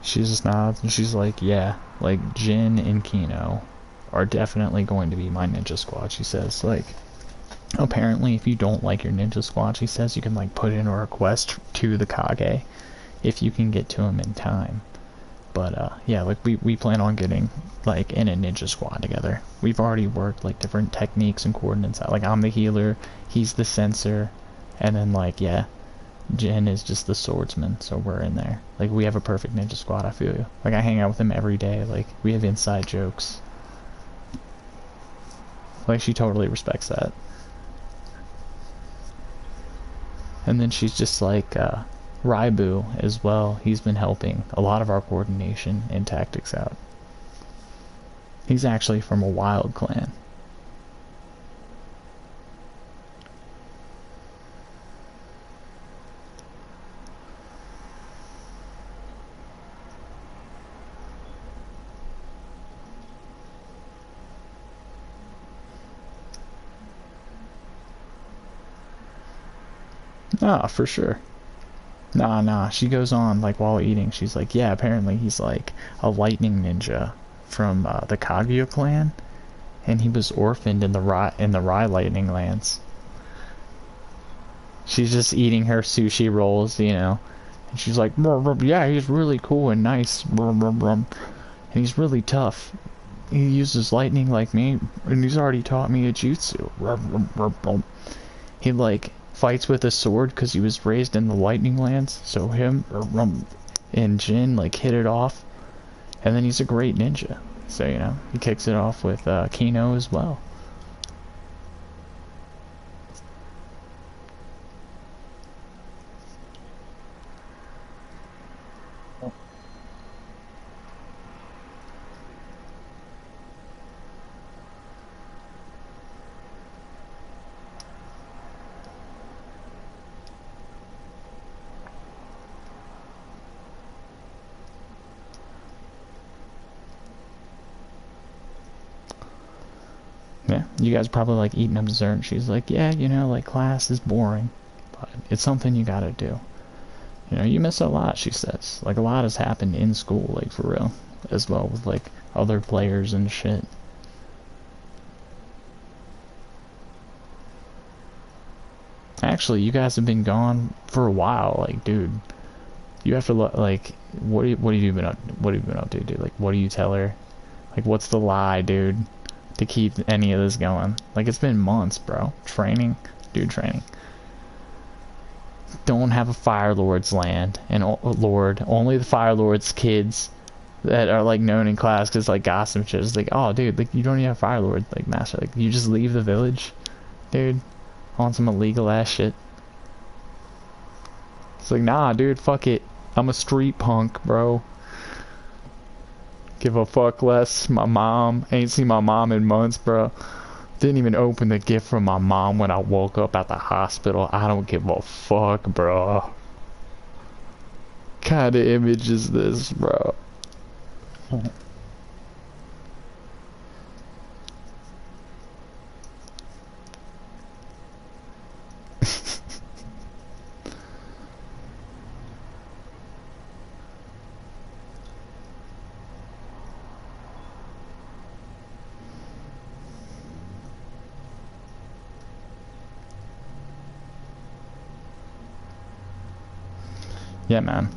She just nods and she's like, yeah, like, Jin and Kino are definitely going to be my ninja squad. She says, like, apparently if you don't like your ninja squad, she says, you can, like, put in a request to the Kage if you can get to him in time. But yeah, like, we plan on getting, like, in a ninja squad together. We've already worked, like, different techniques and coordinates out. Like, I'm the healer, he's the sensor, and then, like, yeah, Jin is just the swordsman, so we're in there. Like, we have a perfect ninja squad, I feel you. Like, I hang out with him every day, like, we have inside jokes. Like, she totally respects that. And then she's just like, Raibu as well, he's been helping a lot of our coordination and tactics out. He's actually from a wild clan. Ah, for sure. Nah, she goes on, like, while eating, she's like, yeah, apparently he's, like, a lightning ninja from, the Kaguya clan, and he was orphaned in the Rai lightning lands. She's just eating her sushi rolls, you know, and she's like, yeah, he's really cool and nice, and he's really tough. He uses lightning like me, and he's already taught me a jutsu. He, like, fights with a sword because he was raised in the lightning lands, so him and Jin, like, hit it off, and then he's a great ninja. So, you know, he kicks it off with Kino as well. Yeah, you guys probably like eating up dessert, and she's like, yeah, you know, like, class is boring, but it's something you gotta do. You know, you miss a lot, she says. Like, a lot has happened in school, like, for real, as well, with, like, other players and shit. Actually, you guys have been gone for a while, like, dude. You have to, like, what have you been up, to, dude? Like, what do you tell her? Like, what's the lie, dude, to keep any of this going? Like, it's been months, bro. Training, dude, training. Don't have a Fire Lord's land, and Lord, only the Fire Lord's kids that are like known in class because like gossip shit. It's like, oh dude, like you don't even have Fire Lord like master. Like you just leave the village, dude, on some illegal ass shit. It's like, nah, dude, fuck it. I'm a street punk, bro. Give a fuck less. My mom ain't seen my mom in months, bro. Didn't even open the gift from my mom when I woke up at the hospital. I don't give a fuck, bro. Kind of image is this, bro? Yeah, man.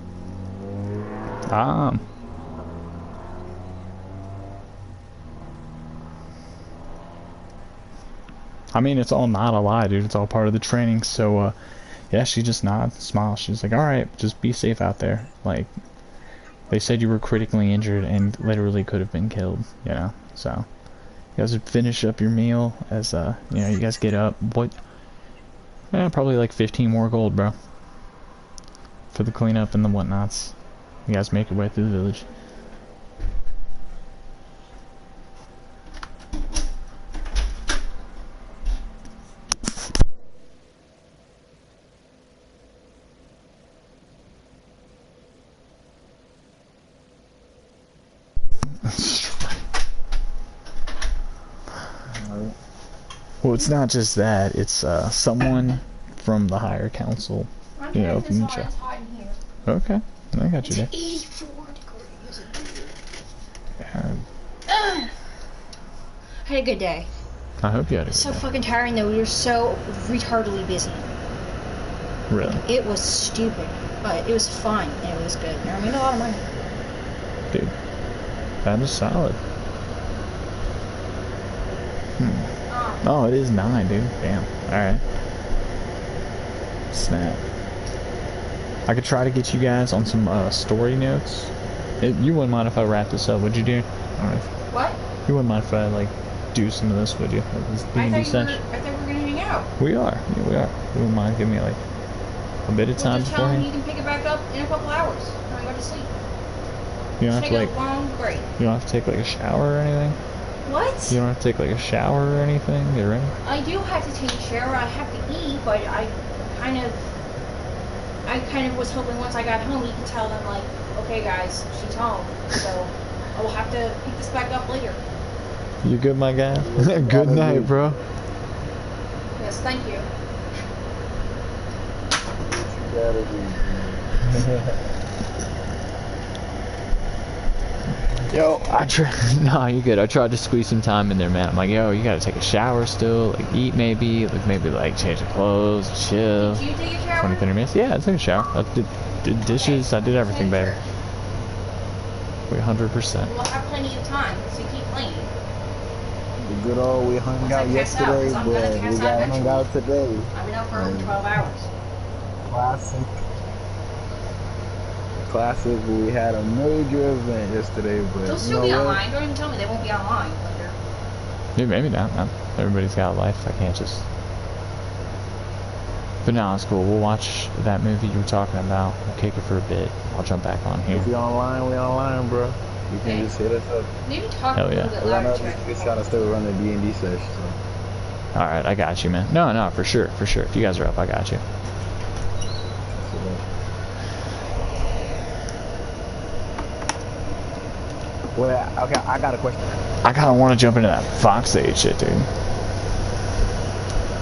I mean, it's all not a lie, dude. It's all part of the training. So, yeah, she just nods, smiles. She's like, all right, just be safe out there. Like, they said you were critically injured and literally could have been killed, you know? So, you guys would finish up your meal as, you know, you guys get up. What? Probably like 15 more gold, bro. For the cleanup and the whatnots. You guys make your way through the village. Well, it's not just that. It's someone from the higher council. You know, from the okay, I got you there. 84 degrees. Yeah, I had a good day. I hope you had a good So day. fucking tiring though. We were so retardedly busy. Really? It was stupid, but it was fun and it was good. And I made a lot of money. Dude, that is solid. Oh, it is 9, dude. Damn. Alright. Snap. I could try to get you guys on some story notes. You wouldn't mind if I wrap this up, would you, dude? Alright. What? You wouldn't mind if I, like, do some of this, would you? Like this D&D session? I thought we were gonna hang out. We are. Yeah, we are. You wouldn't mind giving me, like, a bit of time Just tell him beforehand? you can pick it back up in a couple hours when I go to sleep. You don't have Take to, a like, long break. you don't have to take, like, a shower or anything? What? You don't have to take, like, a shower or anything? Get ready? I do have to take a shower. I have to eat, but I kind of was hoping once I got home you could tell them like, okay guys, she's home, so I will have to pick this back up later. You good, my guy? Good night, bro. Yes, thank you. Yo, I tried. No, you're good. I tried to squeeze some time in there, man. I'm like, yo, you gotta take a shower still, like eat maybe like change your clothes, chill. Did you take a shower? 20, 30 minutes. Yeah, I took a shower. I did dishes. I did everything, baby. 100%. We'll have plenty of time to keep playing. The good old we hung Once out I pass out, yesterday, 'cause I'm gonna but pass we out got hung eventually. out today. I've been out for over 12 hours. Classic. Classic. We had a major event yesterday, but They'll you still know be what? online. Don't even tell me they won't be online later. Yeah, maybe not, man. Everybody's got a life. I can't just. But no, it's cool. We'll watch that movie you were talking about. We'll kick it for a bit. I'll jump back on here. If we online, bro. You can Okay. just hit us up. Maybe talk Hell a yeah. little bit We louder know too. we just gotta still run the D&D session. So. All right, I got you, man. No, for sure. If you guys are up, I got you. Well, okay, I got a question. I kind of want to jump into that Fox Age shit, dude.